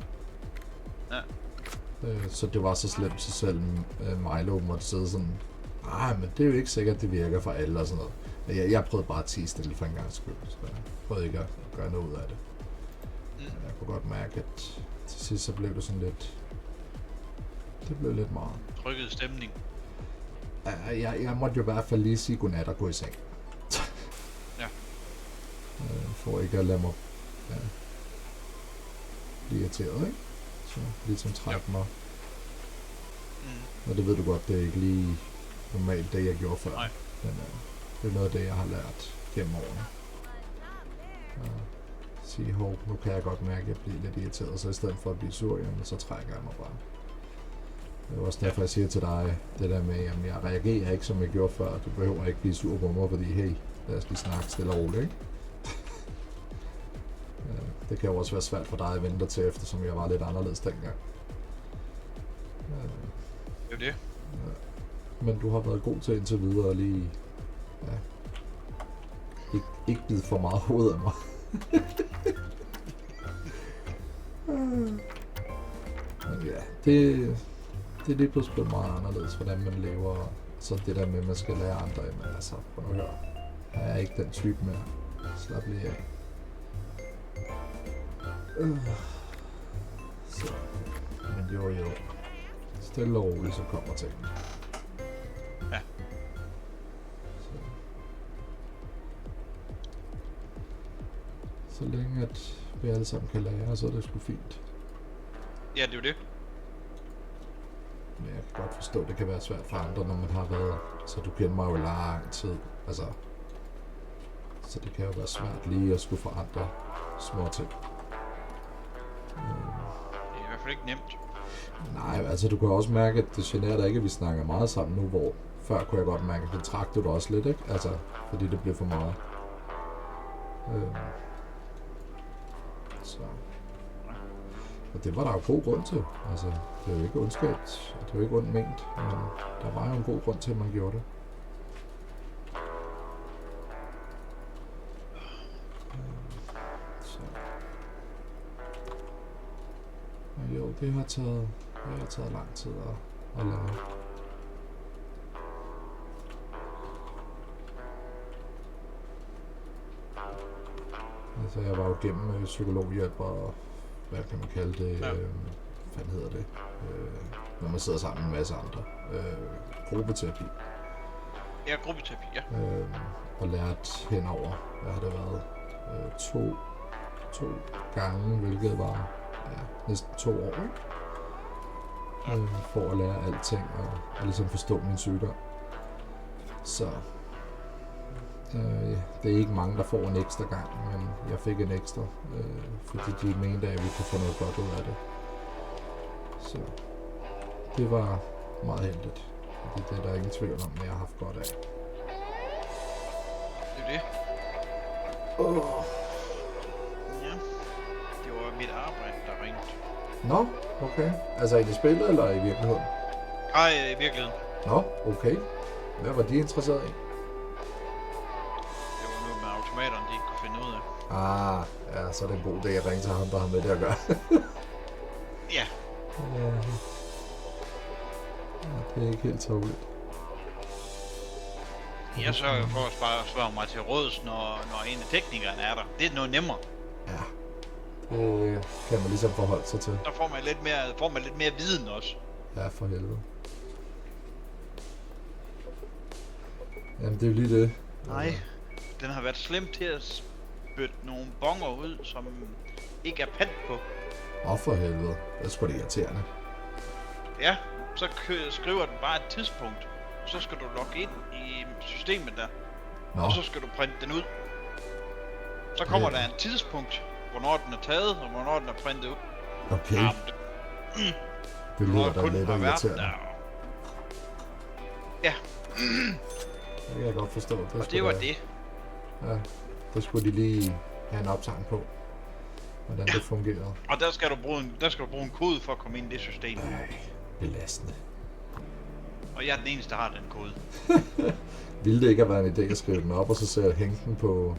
Ja. Så det var så slemt, så selv Milo måtte sidde sådan, men det er jo ikke sikkert, det virker for alle og sådan noget. Jeg prøvede bare at tie stille for en gang skyld, så jeg prøvede ikke at gøre noget ud af det. Jeg kunne godt mærke, at til sidst så blev det sådan lidt, det blev lidt meget. Trykket stemning. Jeg måtte jo i hvert fald lige sige godnat og gå i seng. Ja. For ikke at lade mig blive irriteret, ikke? Så ligesom trække mig. Og det ved du godt, det er ikke lige normalt det, jeg gjorde før. Nej. Men det er noget af det, jeg har lært gennem årene. Sige, nu kan jeg godt mærke, at jeg bliver lidt irriteret, så i stedet for at blive sur, jamen, så trækker jeg mig bare. Det er også derfor, jeg siger til dig, det der med, at jeg reagerer ikke, som jeg gjorde før. Du behøver ikke blive sur på mig, fordi hey, lad os lige snakke stille og roligt, ikke? Det kan jo også være svært for dig at vente dig til, eftersom jeg var lidt anderledes dengang. Det er jo det. Men du har været god til indtil videre at lige... Ja, ikke bide for meget hoved af mig. Men ja, det er lige pludselig blevet meget anderledes, hvordan man lever. Så det der med, at man skal lære andre, men altså, prøv at høre. Jeg er ikke den type mere. Slap lige af. Så. Men jo. Stille og roligt, så kommer tingene. Ja. Så længe at vi alle sammen kan lære, så er det sgu fint. Ja, det er jo det. Men jeg kan godt forstå, at det kan være svært for andre, når man har været... Så du kender mig jo i lang tid. Altså... Så det kan jo være svært lige at skulle forandre små ting. Det er i hvert fald ikke nemt. Nej, altså du kan også mærke, at det generer dig ikke, at vi snakker meget sammen nu, hvor før kunne jeg godt mærke, at det trak du også lidt, ikke? Altså, fordi det blev for meget. Så. Og det var der jo god grund til. Altså, det er jo ikke ondskab, det er jo ikke ondt ment, men der var jo en god grund til, at man gjorde det. Så. Og jo, det har taget lang tid at lave. Altså, jeg var jo gennem psykologhjælp og hvad kan man kalde det? Ja. Hvad hedder det? Når man sidder sammen med en masse andre. Gruppeterapi. Ja, gruppeterapi, ja. Og lært henover, hvad har det været? To gange, hvilket var næsten 2 år, ikke? For at lære alting og ligesom forstå min sygdom. Så det er ikke mange, der får en ekstra gang, men jeg fik en ekstra, fordi de mente, at vi kunne få noget godt ud af det. Så det var meget heldigt, fordi det er der ingen tvivl om, at jeg har haft godt af. Det er det. Ja. Det var mit arbejde, der ringte. Nå, okay. Altså i det spillet, eller i virkeligheden? Nej, i virkeligheden. Nå, okay. Hvad var de interesseret i? Det var noget med automaterne, de ikke kunne finde ud af. Ja, så er det en god dag at ringe til ham, der har med det at gøre. Ja. Ja, det er ikke helt tåligt. Jeg sørger jo for at spørge mig til råds, når en af teknikerne er der. Det er noget nemmere. Ja, det kan man ligesom forholde sig til. Der får man lidt mere viden også. Ja, for helvede. Jamen, det er jo lige det. Nej, den har været slem til at spytte nogle bonger ud, som ikke er pant på. For helvede. Det er sgu da irriterende. Ja, så skriver den bare et tidspunkt. Så skal du logge ind i systemet der. Nå, Og så skal du printe den ud. Så kommer der et tidspunkt, hvornår den er taget, og hvornår den er printet ud. okay. Ja, Det lyder da lidt irriterende. der. Ja, Det kan jeg godt forstå. og det var det. Ja, der skulle de lige have en optegn på, hvordan det fungerede. Og der skal du bruge en kode for at komme ind i det system. Belastende. Og jeg er den eneste, der har den kode. Ville det ikke have været en idé at skrive den op, og så hænge den på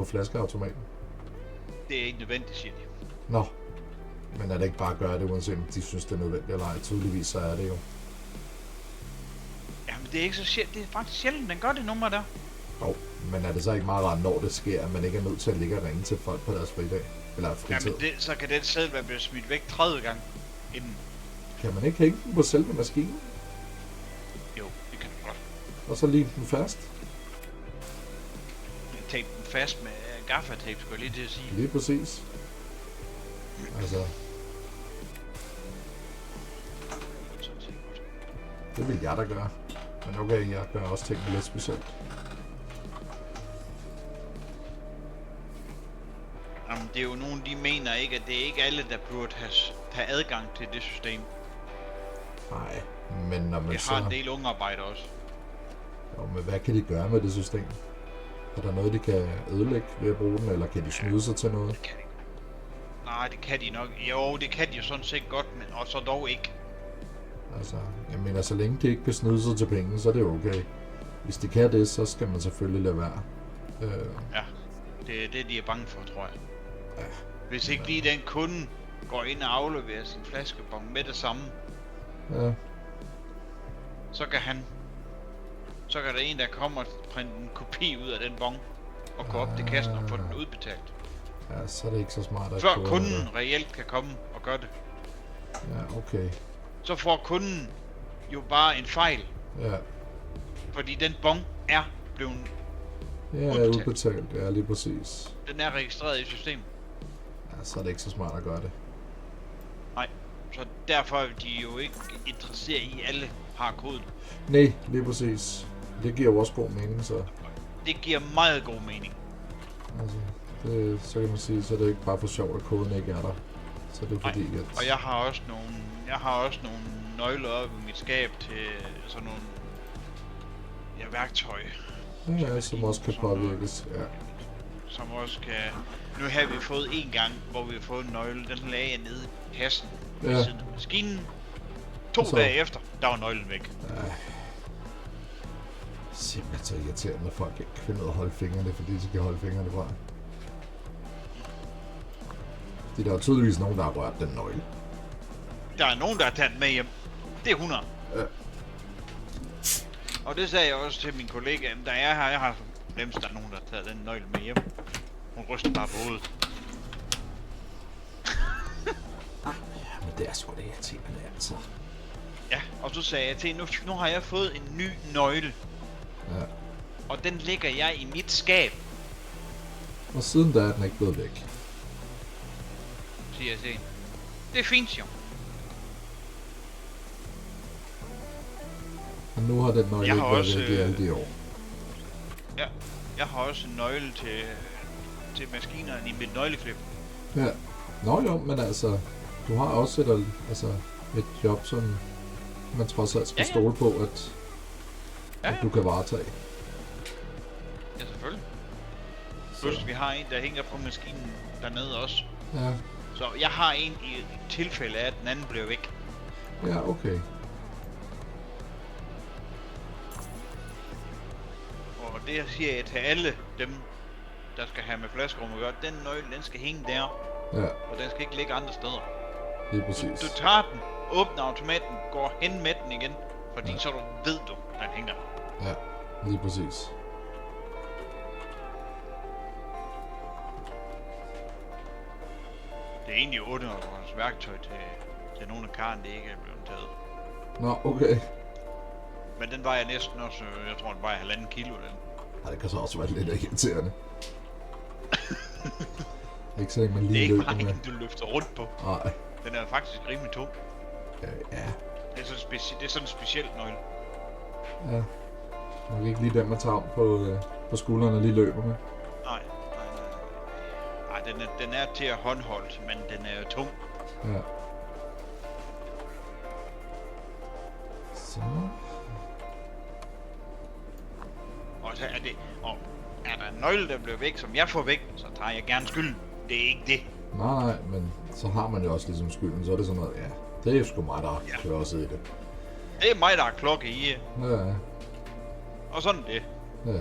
flaskeautomaten? Det er ikke nødvendigt, siger de. Nå, men er det ikke bare at gøre det, uanset om de synes, det er nødvendigt eller ej? Tydeligvis så er det jo. Jamen det er ikke så sjældent. Det er faktisk sjældent, den gør det nummer der. Jo, men er det så ikke meget rart, når det sker, at man ikke er nødt til at ligge og ringe til folk på deres fridag? Eller fritid? Jamen så kan den selv være blevet smidt væk 30 gange inden. Kan man ikke hænge den på selve maskinen? Jo, det kan du godt. Og så lime den fast? Tape den fast med gaffatape, skulle jeg lige til at sige. Lige præcis. Altså, Sådan set godt. det vil jeg da gøre. Men okay, jeg gør også tingene lidt specielt. Jamen det er jo nogen, de mener ikke, at det er ikke alle, der burde have adgang til det system. Nej, men når man Jeg så... har en del unge arbejder også. Jo, men hvad kan de gøre med det system? Er der noget, de kan ødelægge ved at bruge den, eller kan de snyde sig til noget? Det kan de. Nej, det kan de nok. Jo, det kan de jo sådan set godt, men og så dog ikke. Altså, jeg mener, så længe de ikke kan snyde sig til penge, så er det okay. Hvis de kan det, så skal man selvfølgelig lade være. Ja, det er det, de er bange for, tror jeg. Ja. Hvis ikke lige den kunde går ind og afleverer sin flaskebon med det samme, Ja, så kan der en, der kommer og printe en kopi ud af den bon og gå op til kassen og få den udbetalt. ja, så er det ikke så smart at Før koge kunden det. reelt kan komme og gøre det, Ja, okay. så får kunden jo bare en fejl, Ja, fordi den bon er blevet, ja udbetalt. Ja, lige præcis. den er registreret i systemet. Ja, så er det ikke så smart at gøre det. Nej, så derfor er de jo ikke interesseret i, at alle har koden. Nej, lige præcis. Det giver jo også god mening, så... Det giver meget god mening. Altså, det, så kan man sige, så er det ikke bare for sjovt, at koden ikke er der. Så det er fordi, at... Og jeg har også nogle nøgler oppe i mit skab til sådan nogle værktøj, Ja, som også kan Sådan noget. påvirkes. Ja. som også kan... Nu har vi fået en gang, hvor vi har fået en nøgle. Den lagde jeg nede i kassen ved Ja. siden af maskinen. 2 Så- dage efter, der var nøglen væk. Simpelthen så irriterende, når folk ikke kan finde ud af at holde fingrene, fordi de kan holde fingrene fra. Fordi der er jo tydeligvis nogen, der har rørt den nøgle. Der er nogen, der har taget den med hjem. Det er 100. Ja. Og det sagde jeg også til min kollega, at da jeg har glemt, at der er nogen, der har taget den nøgle med hjem. Hun ryster bare på hovedet. Ja, men det er sgu da irriterende, altså. Ja, og så sagde jeg til hende, nu har jeg fået en ny nøgle, Ja. og den lægger jeg i mit skab, Og siden da er den ikke blevet væk. siger jeg til hende. Det er fint, jo. Og nu har den nøgle Jeg ikke har været også, væk i alle de år. Ja, jeg har også en nøgle til maskinerne i mit nøgleklip. Ja. Nå jo, men altså, du har også et job, som man trods alt skal Ja, ja. stole på, at du kan varetage. Ja, selvfølgelig. Plus, vi har en, der hænger på maskinen dernede også. Ja, Så jeg har en i tilfælde af, at den anden blev væk. ja, okay. Og det siger jeg til alle dem, der skal have med flaskerum at gøre. Den nøgle, den skal hænge der, Ja, og den skal ikke ligge andre steder. lige præcis. Du tager den, åbner automaten, går hen med den igen, fordi Ja. så ved du, den hænger der. Ja, lige præcis. Det er egentlig 8 års værktøj til nogle af karren, det ikke er blevet taget. Nå, okay. Men den vejer næsten også, jeg tror den vejer 1,5 kilo, den. Ej, det kan så også være lidt irriterende. Ikke så, at man Det er lige ikke løber bare med. en, du løfter rundt på. Nej. Den er faktisk rimelig tung. Ja, Det er sådan en speciel nøgle. ja. Nok ikke lige den, man tager om på skuldrene og lige løber med. Nej. Den er til at håndholdt, men den er jo tung. Ja. Så. Og så er der en nøgle, der bliver væk, som jeg får væk, så tager jeg gerne skylden. Det er ikke det. Nej, men så har man jo også ligesom skylden, så er det sådan noget, ja, det er sgu mig, der Ja. kører også i det. Det er mig, der har klokke i. Ja, Og sådan det. ja.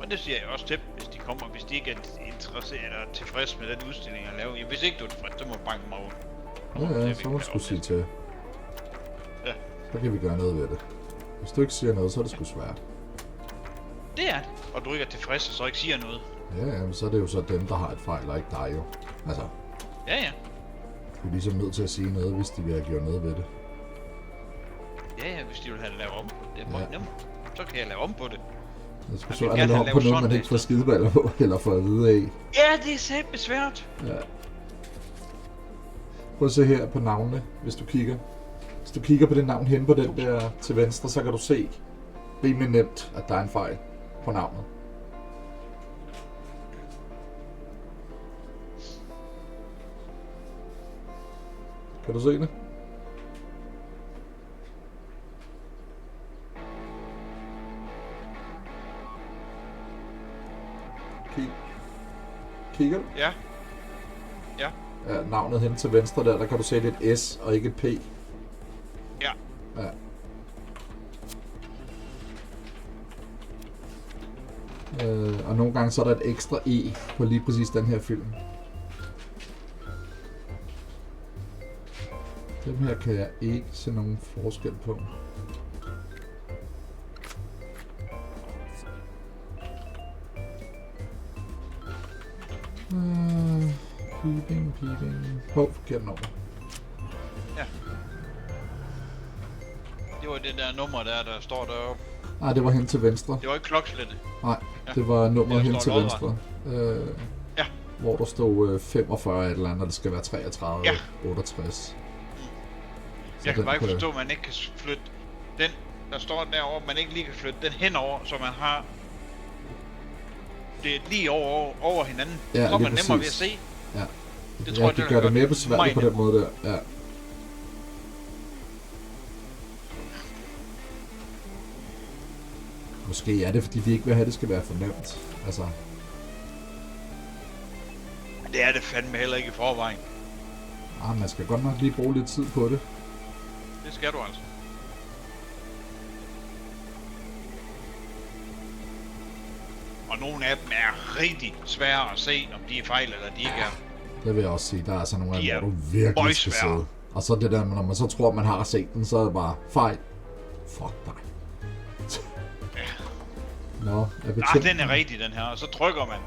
Og det siger jeg også til dem, hvis de kommer, hvis de ikke er interesseret eller tilfreds med den udstilling, jeg laver. Ja, hvis ikke du er tilfreds, så må du banke mig over. Ja, så må du sgu sige til. Ja. Så kan vi gøre noget ved det. Hvis du ikke siger noget, så er det sgu svært. Det er det. Og du ikke er tilfreds, og så ikke siger noget. Ja, men så er det jo så dem, der har et fejl, og ikke dig jo. Altså, Ja. du er ligesom nødt til at sige noget, hvis de vil have gjort noget ved det. Ja, hvis de vil have det lavet om på det. Det er meget Ja. nemt. Så kan jeg lave om på det. Det skulle Jeg så vil være gerne lidt have om på lavet noget, man sådan ikke får det. skideballer på, eller får at vide af. Ja, det er sæt besvært. Ja. Prøv at se her på navnene, hvis du kigger. Hvis du kigger på det navn hen på den der til venstre, så kan du se rimelig nemt, at der er en fejl på navnet. Kan du se det? Kigger du? Ja. Ja. Ja, navnet hen til venstre der kan du se, det er et S og ikke et P. Ja. Ja. Og nogle gange så er der et ekstra E på lige præcis den her film. Dem her kan jeg ikke se nogen forskel på. Peeping. Forkert nummer. Ja. Det var det der nummer der står deroppe. Nej, det var hen til venstre. Det var ikke klokkeslættet. Nej, Ja. det var nummeret hen til lodret. venstre. Ja. Hvor der stod 45 et eller andet, og det skal være 33, Ja. 68. Jeg kan bare ikke kunne- forstå, at man ikke kan flytte den, der står derovre, man ikke lige kan flytte den henover, så man har det lige over hinanden. Ja, Så er lige man nemmere ved at præcis. se. Ja. Det tror jeg, det det gør gør det mere det besværligt på meget den måde der. Ja. Måske er det, fordi de ikke vil have, at det skal være for nemt. Altså, Det er det fandme heller ikke i forvejen. man skal godt nok lige bruge lidt tid på det. Det skal du altså. Og nogle af dem er rigtig svære at se, om de er fejl eller de ikke er. Det vil jeg også sige. Der er altså nogle af De dem, er hvor du virkelig skal møgsvære. sidde. Og så det der, når man så tror, man har set den, så er det bare fejl. Fuck dig. Nå, er betjent... Den er rigtig, den her. Og så trykker man.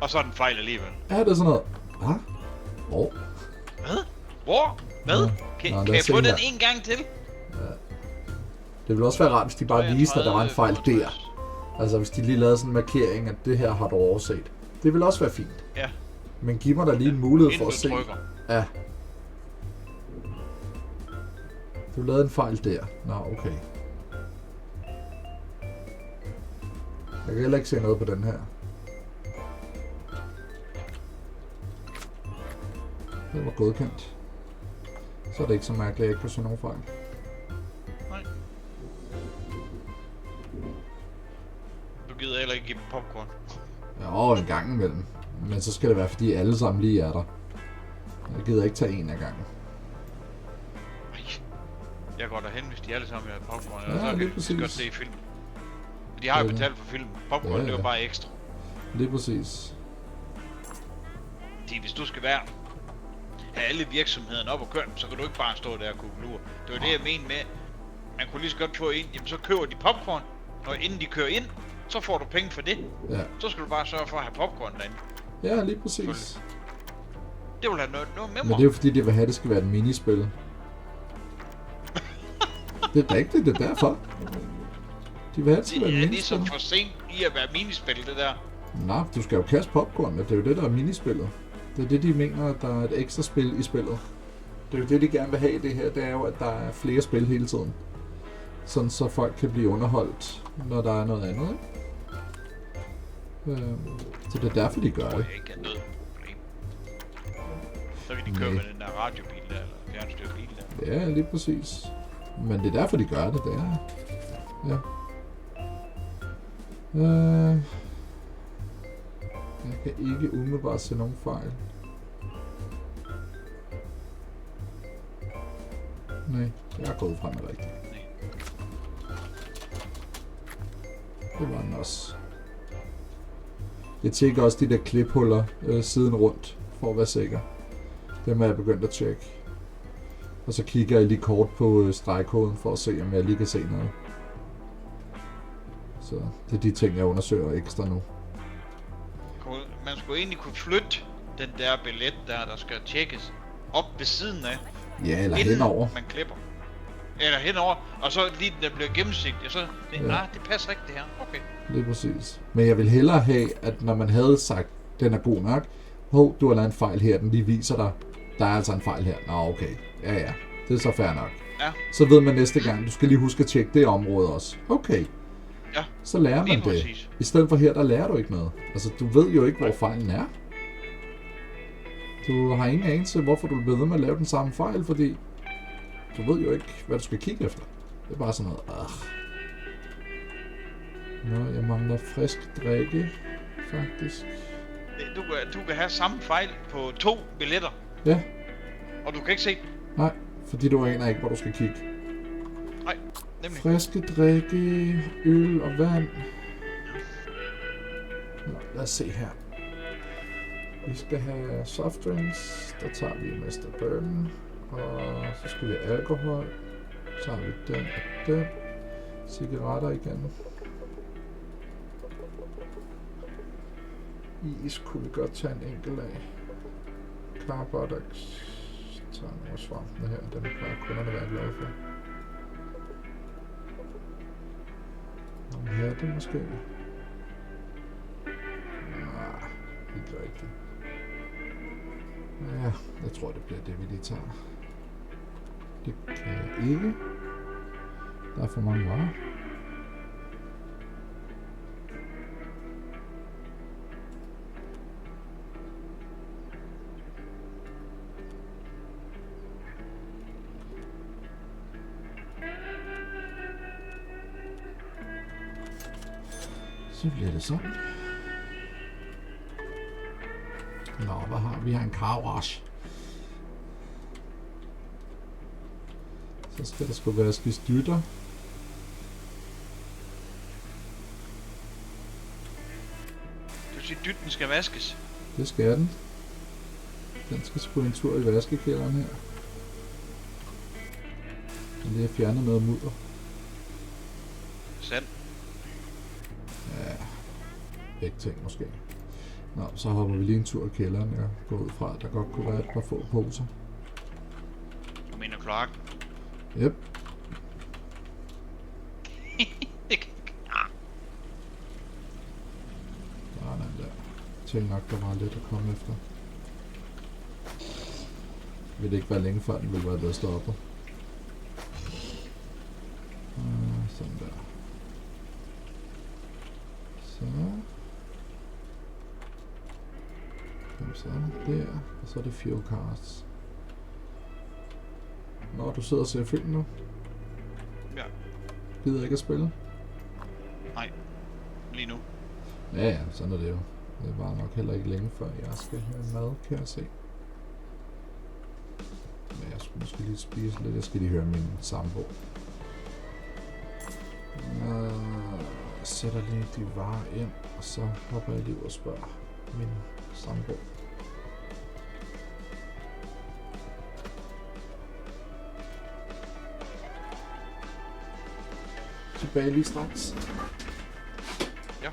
Og så er den fejl alligevel. Ja, det er sådan noget. Hvad? Hvor? Hvad? Hvor? Hvad? Nå, Kan lad jeg os se få den her. en gang til? Det ville også være rart, hvis de bare viste, at der var en fejl 33, der. Altså, hvis de lige lavede sådan en markering, at det her har du overset. Det ville også være fint. Ja, Men giv mig da lige en mulighed for inden at du se. trykker. Ja. Du lavede en fejl der. Nå, okay. Jeg kan heller ikke se noget på den her. Det var godkendt. Så er det ikke så mærkeligt, at jeg ikke kan se nogen fejl. Nej. Du gider heller ikke give dem popcorn. Ja, en gang imellem. Men så skal det være, fordi alle sammen lige er der. Jeg gider ikke tage en af gangen. Nej. Jeg går derhen, hvis de alle sammen vil have popcorn. Ja, Eller så lige kan de præcis. godt se film. De har jo Ja. betalt for film. Popcorn, Ja, det er jo ja. bare ekstra. Lige præcis. Fordi hvis du skal være have alle virksomhederne op og køre, så kan du ikke bare stå der og kugle lur. Det var det, jeg mente med, man kunne lige så godt få ind, jamen så køber de popcorn, og inden de kører ind, så får du penge for det. Ja, Så skal du bare sørge for at have popcorn derinde. ja lige præcis. Det vil have noget med Men mig. det er jo fordi, de vil have, at det skal være et minispil. Det er rigtigt, det er derfor. De vil have, at det skal være Det et er ligesom minispil. for sent i at være minispil, det der. Nej, du skal jo kaste popcorn, det er jo det, der er minispillet. Det er det, de mener, at der er et ekstra spil i spillet. Det er jo det, de gerne vil have i det her, det er jo, at der er flere spil hele tiden. Sådan så folk kan blive underholdt, når der er noget andet, ikke? Så det er derfor, de gør Det tror det. jeg ikke er noget problem. Så kan de køre med den der radiobil der, eller fjernstyrbil der. Ja, lige præcis. Men det er derfor, de gør det, det er. Ja. Jeg kan ikke umiddelbart se nogen fejl. Nej, jeg er gået frem med rigtigt. Det var den også. Jeg tjekker også de der kliphuller siden rundt, for at være sikker. Dem er jeg begyndt at tjekke. Og så kigger jeg lige kort på stregkoden, for at se, om jeg lige kan se noget. Så det er de ting, jeg undersøger ekstra nu. Man skulle egentlig kunne flytte den der billet der skal tjekkes op ved siden af, Ja, eller inden henover. man klipper. Eller henover, og så lige den der bliver gennemsigtig, så det, Ja. det passer ikke det her. Okay. Lige præcis. Men jeg vil hellere have, at når man havde sagt, den er god nok, hov, du har lavet en fejl her, den lige viser dig, der er altså en fejl her. Nå, okay. Ja, det er så fair nok. Ja. Så ved man næste gang, du skal lige huske at tjekke det område også. Okay. Ja, Så lærer man lige det. præcis. I stedet for her, der lærer du ikke noget. Altså, du ved jo ikke, hvor fejlen er. Du har ingen anelse, hvorfor du bliver ved med at lave den samme fejl, fordi du ved jo ikke, hvad du skal kigge efter. Det er bare sådan noget, Nå, jeg mangler frisk drikke, faktisk. Du kan have samme fejl på 2 billetter, Ja, og du kan ikke se den. nej, fordi du aner ikke, hvor du skal kigge. Nej, nemlig. Friske drikke, øl og vand. Nå, lad os se her. Vi skal have softdrinks. Der tager vi Mr. Burn. Og så skal vi have alkohol. Så tager vi den og den. Cigaretter igen. Is kunne vi godt tage en enkelt af. Carbodex. Tager nogle af svampene her. Den plejer kunderne være glade for. Nogle hatte måske. Nej, ikke rigtigt. Ja, jeg tror det bliver det vi lige tager. Det kan jeg ikke. Der er for mange varer. Så bliver det sådan. Nå, hvad har vi? Vi har en car wash. Så skal der sgu vaskes dytter. Du siger, dytten skal vaskes. Det skal den. Den skal sgu en tur i vaskekælderen her. Og det er fjernet noget mudder. Sand. Ja, begge ting måske. Nå, så hopper vi lige en tur i kælderen. Jeg går ud fra, at der godt kunne være et par få poser. Du mener kloakken? Yep. Sådan der. Tænk nok, der var lidt at komme efter. Vil det ikke være længe før den vil være blevet stoppet. Sådan der. Så. Kom så der. Og så er det fuel cards. Nå, du sidder og ser film nu? Ja. Gider ikke at spille? Nej. Lige nu. Ja, sådan er det jo. Det var nok heller ikke længe før jeg skal have mad, kan jeg se. Men jeg skulle måske lige spise lidt. Jeg skal lige høre min sambo. Jeg sætter lige de varer ind, og så hopper jeg lige ud og spørger min sambo. Tilbage lige straks. Ja.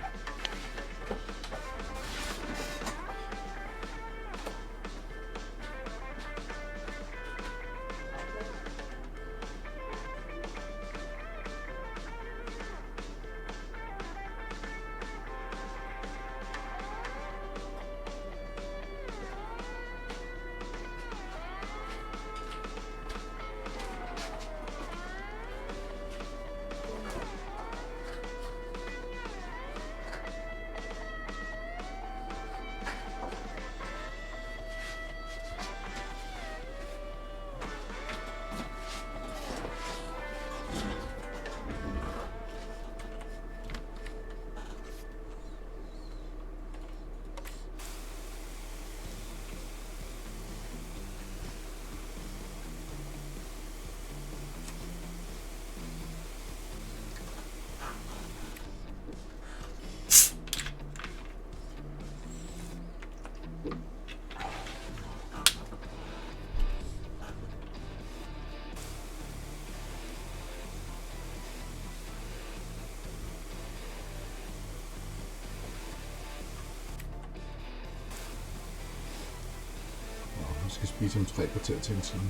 Vi skal spise om 3 kvarter til en time.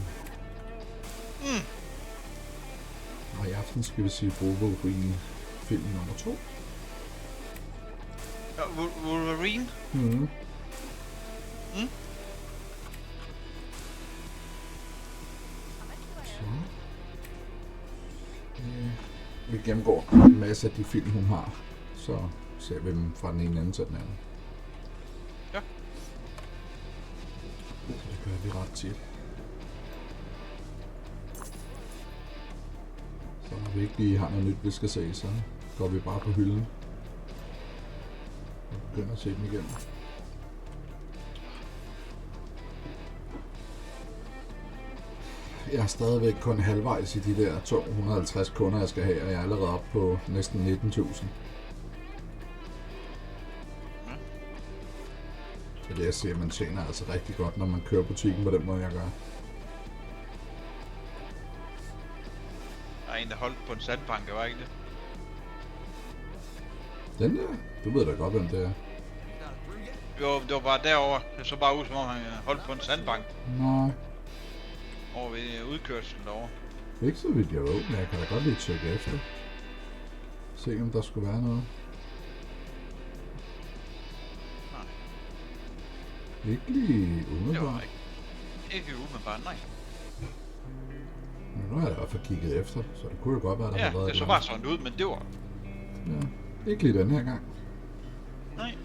Og i aften skal vi se Wolverine film nummer 2. Ja, Wolverine? Mm. Så. Vi gennemgår en masse af de film, hun har. Så ser vi dem fra den ene ende til den anden. Ja. Det gør vi ret tit. Så når vi ikke lige har noget nyt, vi skal se, så går vi bare på hylden og begynder at se dem igen. Jeg er stadigvæk kun halvvejs i de der 250 kunder, jeg skal have, og jeg er allerede oppe på næsten 19.000. Det er det, jeg siger, man tjener altså rigtig godt, når man kører butikken på den måde, jeg gør. Der er en, der holdt på en sandbank, var ikke det? Den der? Du ved da godt, hvem det er. Jo, det var bare derovre. Det så bare ud, som om han holdt på en sandbank. Nej, Over ved udkørslen derovre. ikke så vidt jeg ved, men jeg kan da godt lige tjekke efter. Se om der skulle være noget. Nej. Ikke lige Det var umiddelbart. ikke umiddelbart, nej. Men nu har jeg i hvert fald kigget efter, så det kunne jo godt være, der Ja, har været det et så eller bare sådan ud, men det var... andet. Ja, ikke lige den her gang. Nej.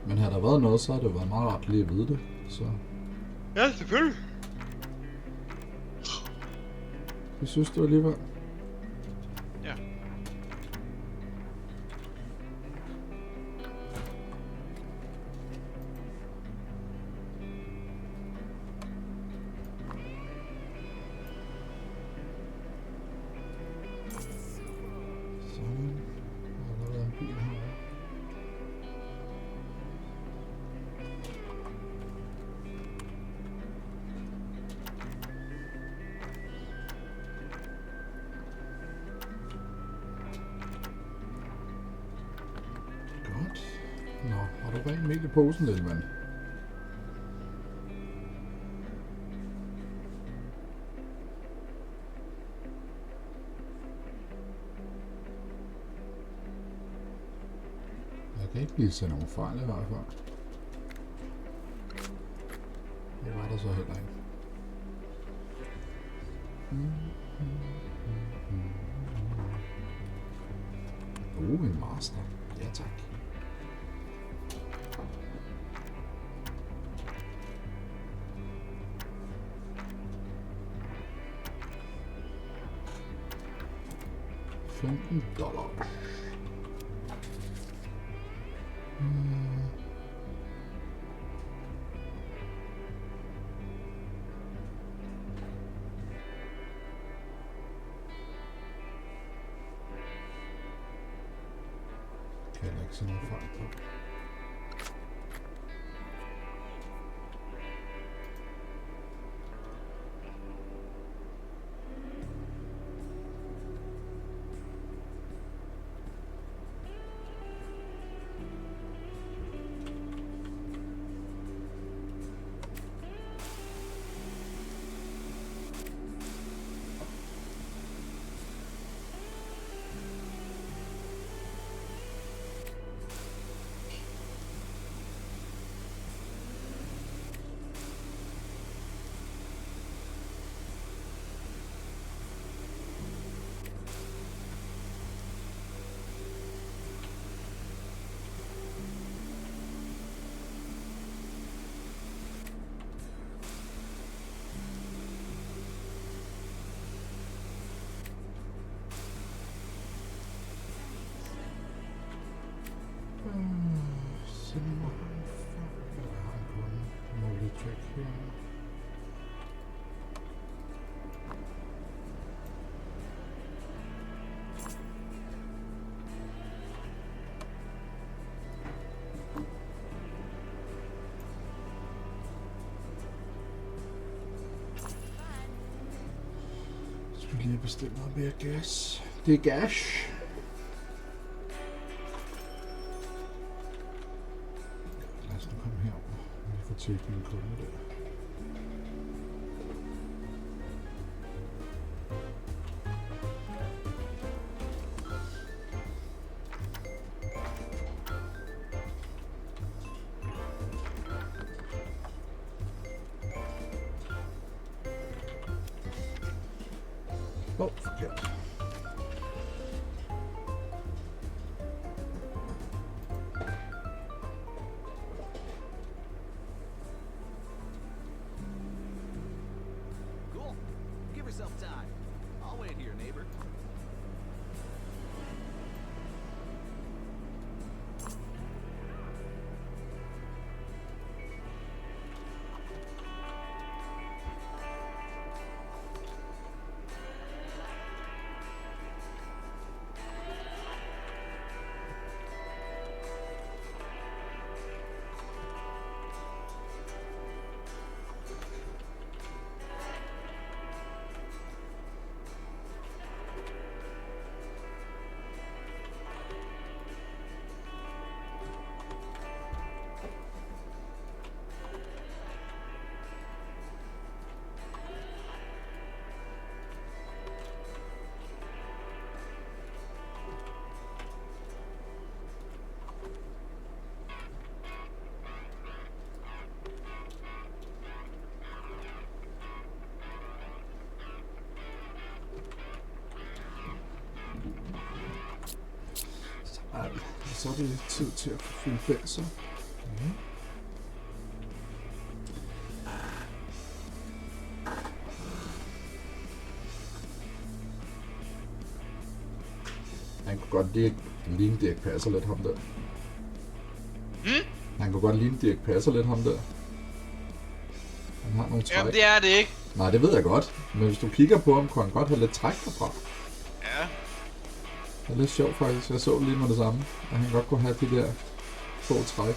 Men havde der været noget, så har det jo været meget rart lige at vide det. Så Ja, selvfølgelig. vi synes det alligevel. Ja. Sådan. Og der har været en bil her. Godt. Nå, har du rent mel i posen, lille mand? Jeg kan ikke lige se nogen fejl i hvert fald. Det var der så heller ikke. En master. Ja, tak. $15. Kan jeg ikke se nogen fejl på. Check her. Skal vi lige bestille noget mere gas? Det er gas. Lad os nu komme herover. Vi får tjekket min kunde der. Forkert. Cool. Give yourself time. I'll wait here, neighbor. så er det tid til at få fyldt benzer. Ja. Han kunne godt ligne Dirk Passer lidt, ham der. Han kunne godt ligne Dirk Passer lidt, ham der. Han har nogle træk. Jamen, det er det ikke. Nej, det ved jeg godt. Men hvis du kigger på ham, kunne han godt have lidt træk derfra. Ja. Det er lidt sjovt faktisk. Jeg så lige med det samme. At han godt kunne have de der få træk.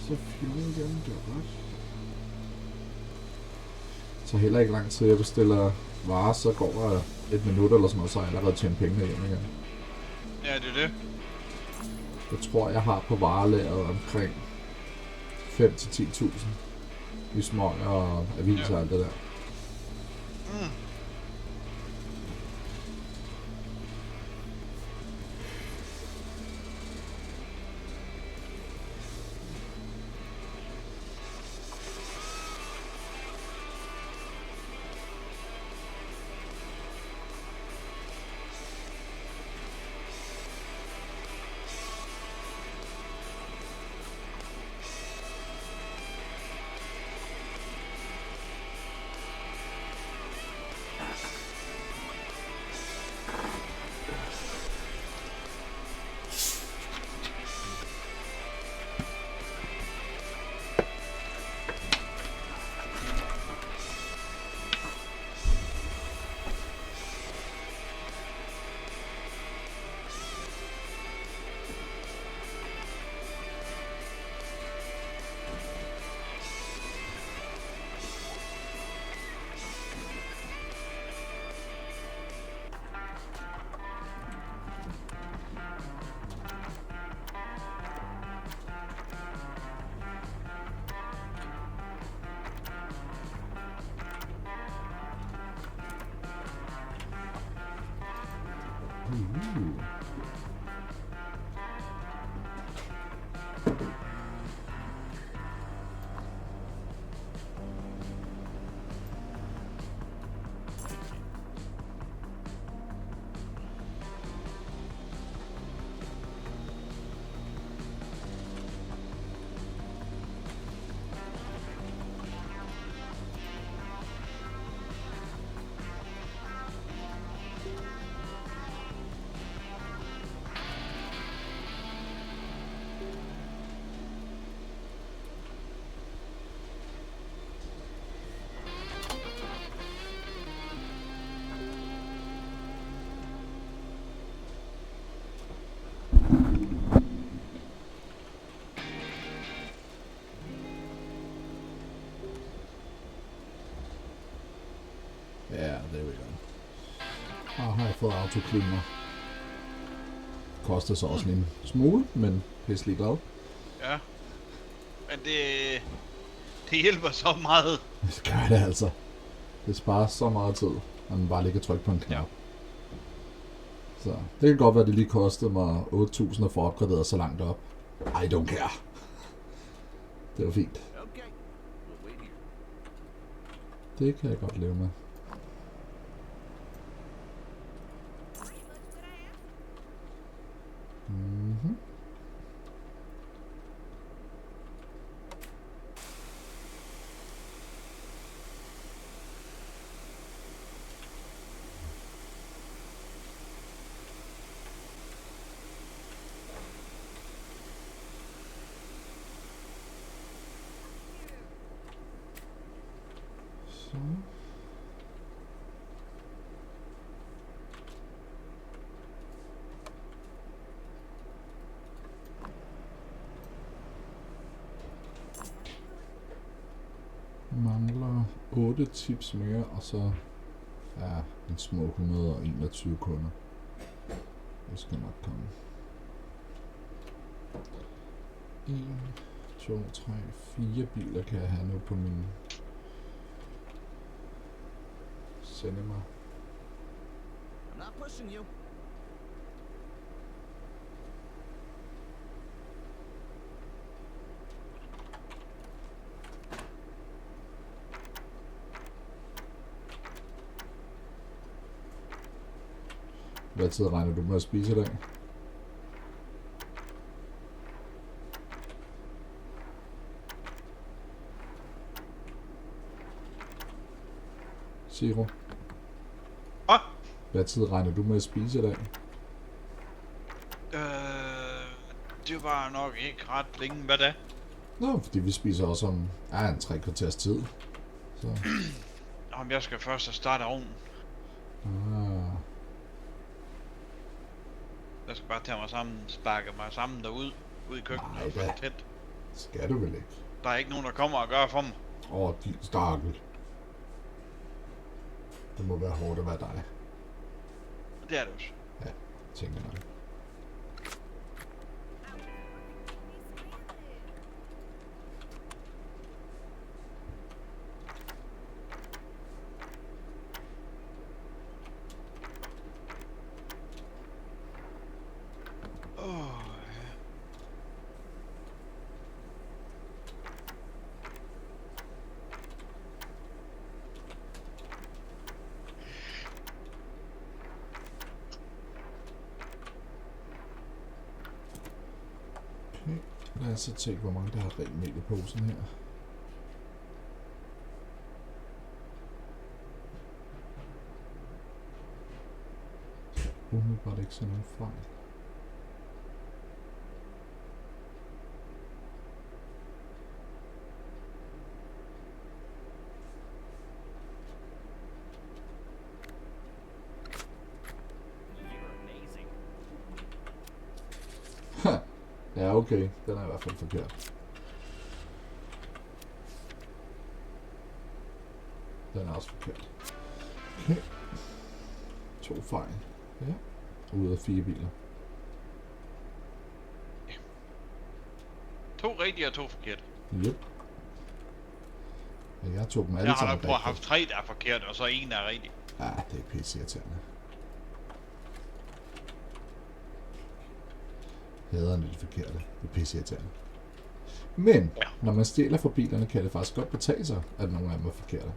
Så fuel igen, det er godt. Så heller ikke lang tid, jeg bestiller varer, så går der 1 minut eller sådan noget, så er jeg allerede tjent pengene hjem igen. Ja, det er det. Jeg tror, jeg har på varelageret omkring 5-10.000 i smøg og aviser og alt det der. Ja, there we go. Og har jeg fået autocleaner. Koster så også en smule, men pisselig glad. Ja. Men det hjælper så meget. Det gør det altså. Det sparer så meget tid, når man bare ligger og trykker på en knap. Så det kan godt være, at det lige kostede mig 8.000 at få opgraderet så langt op. I don't care. Det var fint. Okay. We'll wait here. Det kan jeg godt leve med. Mhm. Så. Mangler 8 tips mere, og så er en små 121 kunder. Det skal nok komme. 1, 2, 3, 4 biler kan jeg have nu på min cinema. I'm not pushing you. Hvad tid regner du med at spise i dag? Zero. Hvad? Hvad tid regner du med at spise i dag? Det var nok ikke ret længe. Hvad da? Nå, fordi vi spiser også om en 3 kvarters tid. Så. Om jeg skal først starte ovnen. Ah. Jeg skal bare tage mig sammen, sparke mig sammen derude, ude i køkkenet. Nej og få da. det tæt. Skal du vel ikke? Der er ikke nogen, der kommer og gør for mig. Din stakkel. Det må være hårdt at være dig, Det er det også. tænker jeg. Lad os så tjekke, hvor mange der har rent mel i posen her. Umiddelbart ikke sådan nogen fejl. Ja, okay. Den er i hvert fald forkert. Den er også forkert. Okay. 2 fejl. Ja. Ud af 4 biler. 2 rigtige og 2 forkerte. Yep. Men jeg tog dem alle Jeg har sammen nok prøvet at have rigtigt. 3, der er forkert, og så 1, der er rigtig. Ja, det er pisseirriterende. Hader det forkerte. Det er pisseirriterende. Men, Ja. når man stjæler fra bilerne, kan det faktisk godt betale sig, at nogle af dem er forkerte.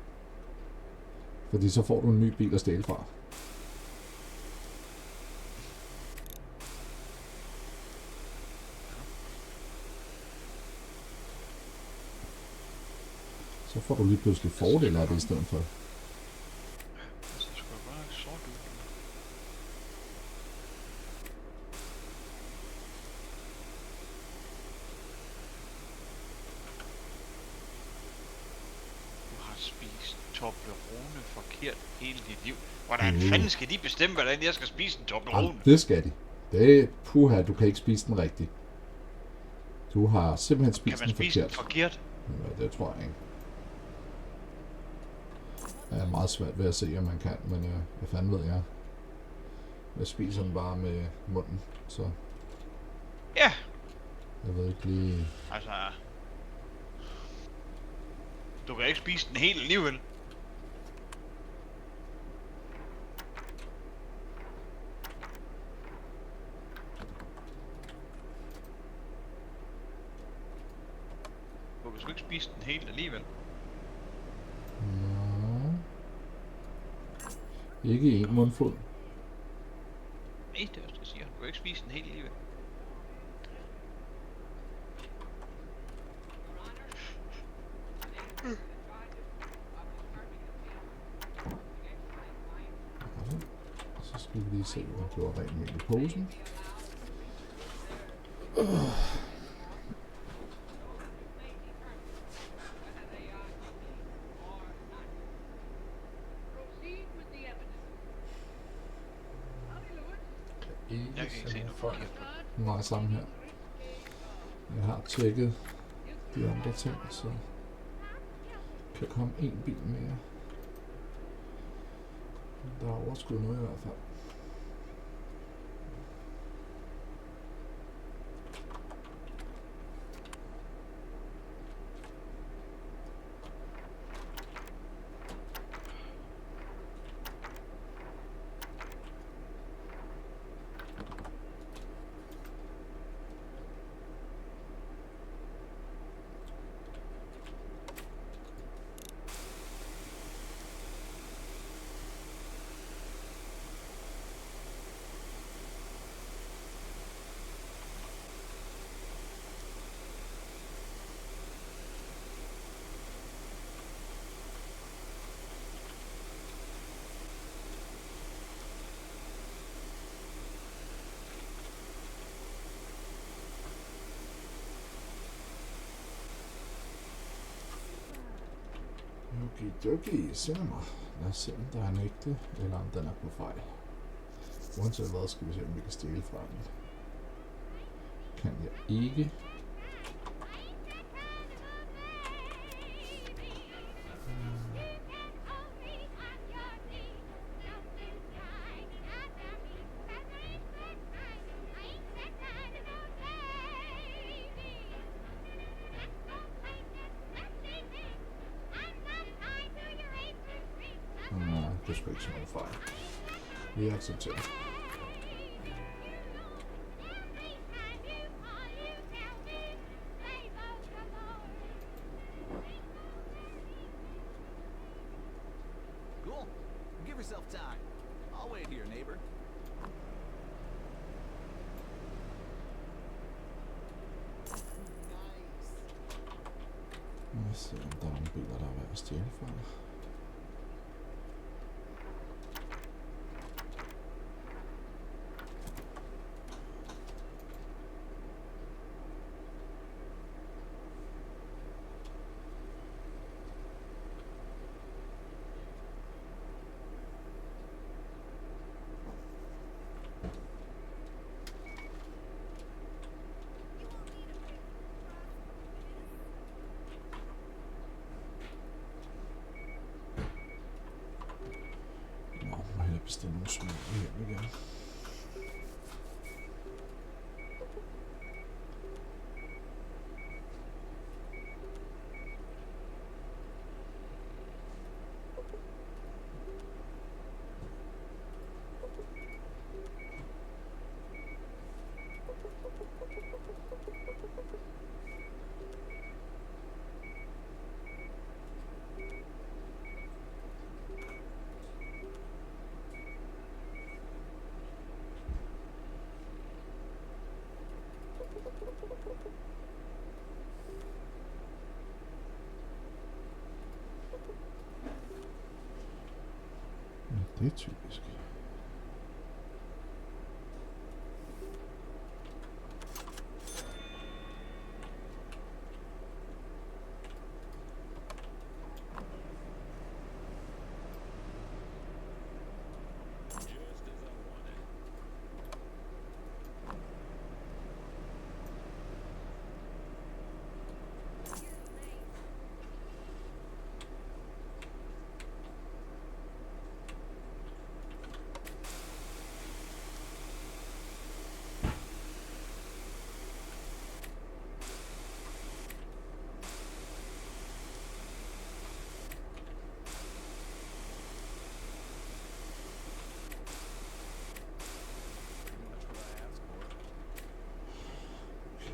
Fordi så får du en ny bil at stjæle fra. Så får du lige pludselig fordele af det i stedet for. Så skal jeg bare sort ud. Du har spist Toblerone forkert hele dit liv. Hvordan fanden skal de bestemme, hvordan jeg skal spise en Toblerone? Jamen, det skal de. Det er puha, du kan ikke spise den rigtigt. Du har simpelthen Kan spist man den spise den forkert. forkert? Ja, det tror jeg ikke. Det er meget svært ved at se, om man kan, men hvad fanden ved jeg. Jeg spiser den bare med munden, så Ja, jeg ved ikke lige... altså... Du kan ikke spise den helt alligevel. Du kan sgu ikke spise den helt alligevel. Nå. Ikke i en mundfuld. Nej, det er også det, jeg siger. Du kan ikke spise den helt alligevel. Så skal vi lige se, om jeg gjorde rent mel i posen. kan ikke se noget forkert på det. Nej, samme her. Jeg har tjekket de andre ting, så kan komme en bil mere. Der er overskud noget i hvert fald. Okay, se mig. Lad os se, om der er en ægte, eller om den er på fejl. Uanset hvad, skal vi se, om vi kan stjæle fra den. Kan jeg ikke. Nej, det skal ikke sådan noget fejl. Vi accepterer. Cool. Give yourself time. I'll wait here, neighbor. Lad os se, om der er nogle biler, der er værd at stjæle fra. Nå, må jeg bestille nogle små hjem igen. Ja, det er typisk.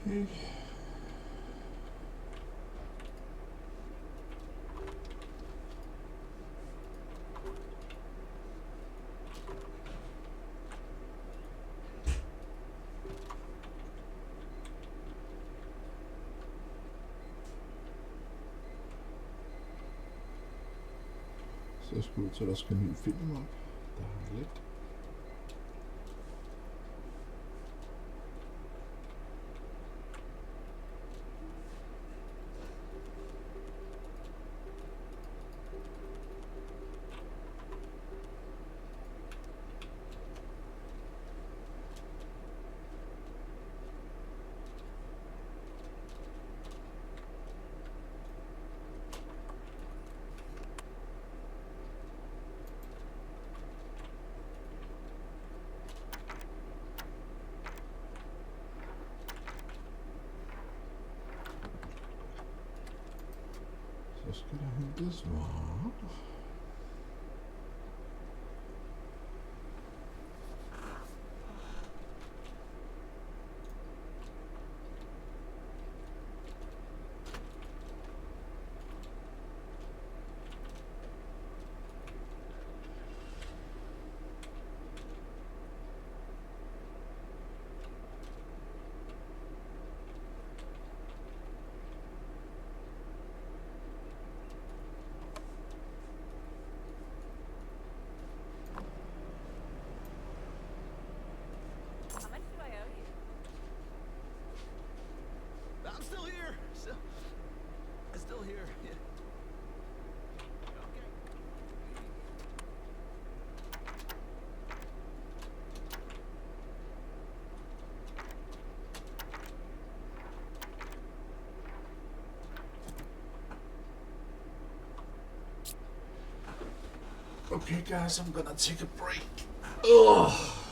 Okay. Så jeg skal ud til, at der skal en ny film op. Der er lidt. Så skal der hentes varer. How much do I owe you? I'm still here. I'm still here. Yeah. Okay. Okay, guys, I'm gonna take a break. Ugh.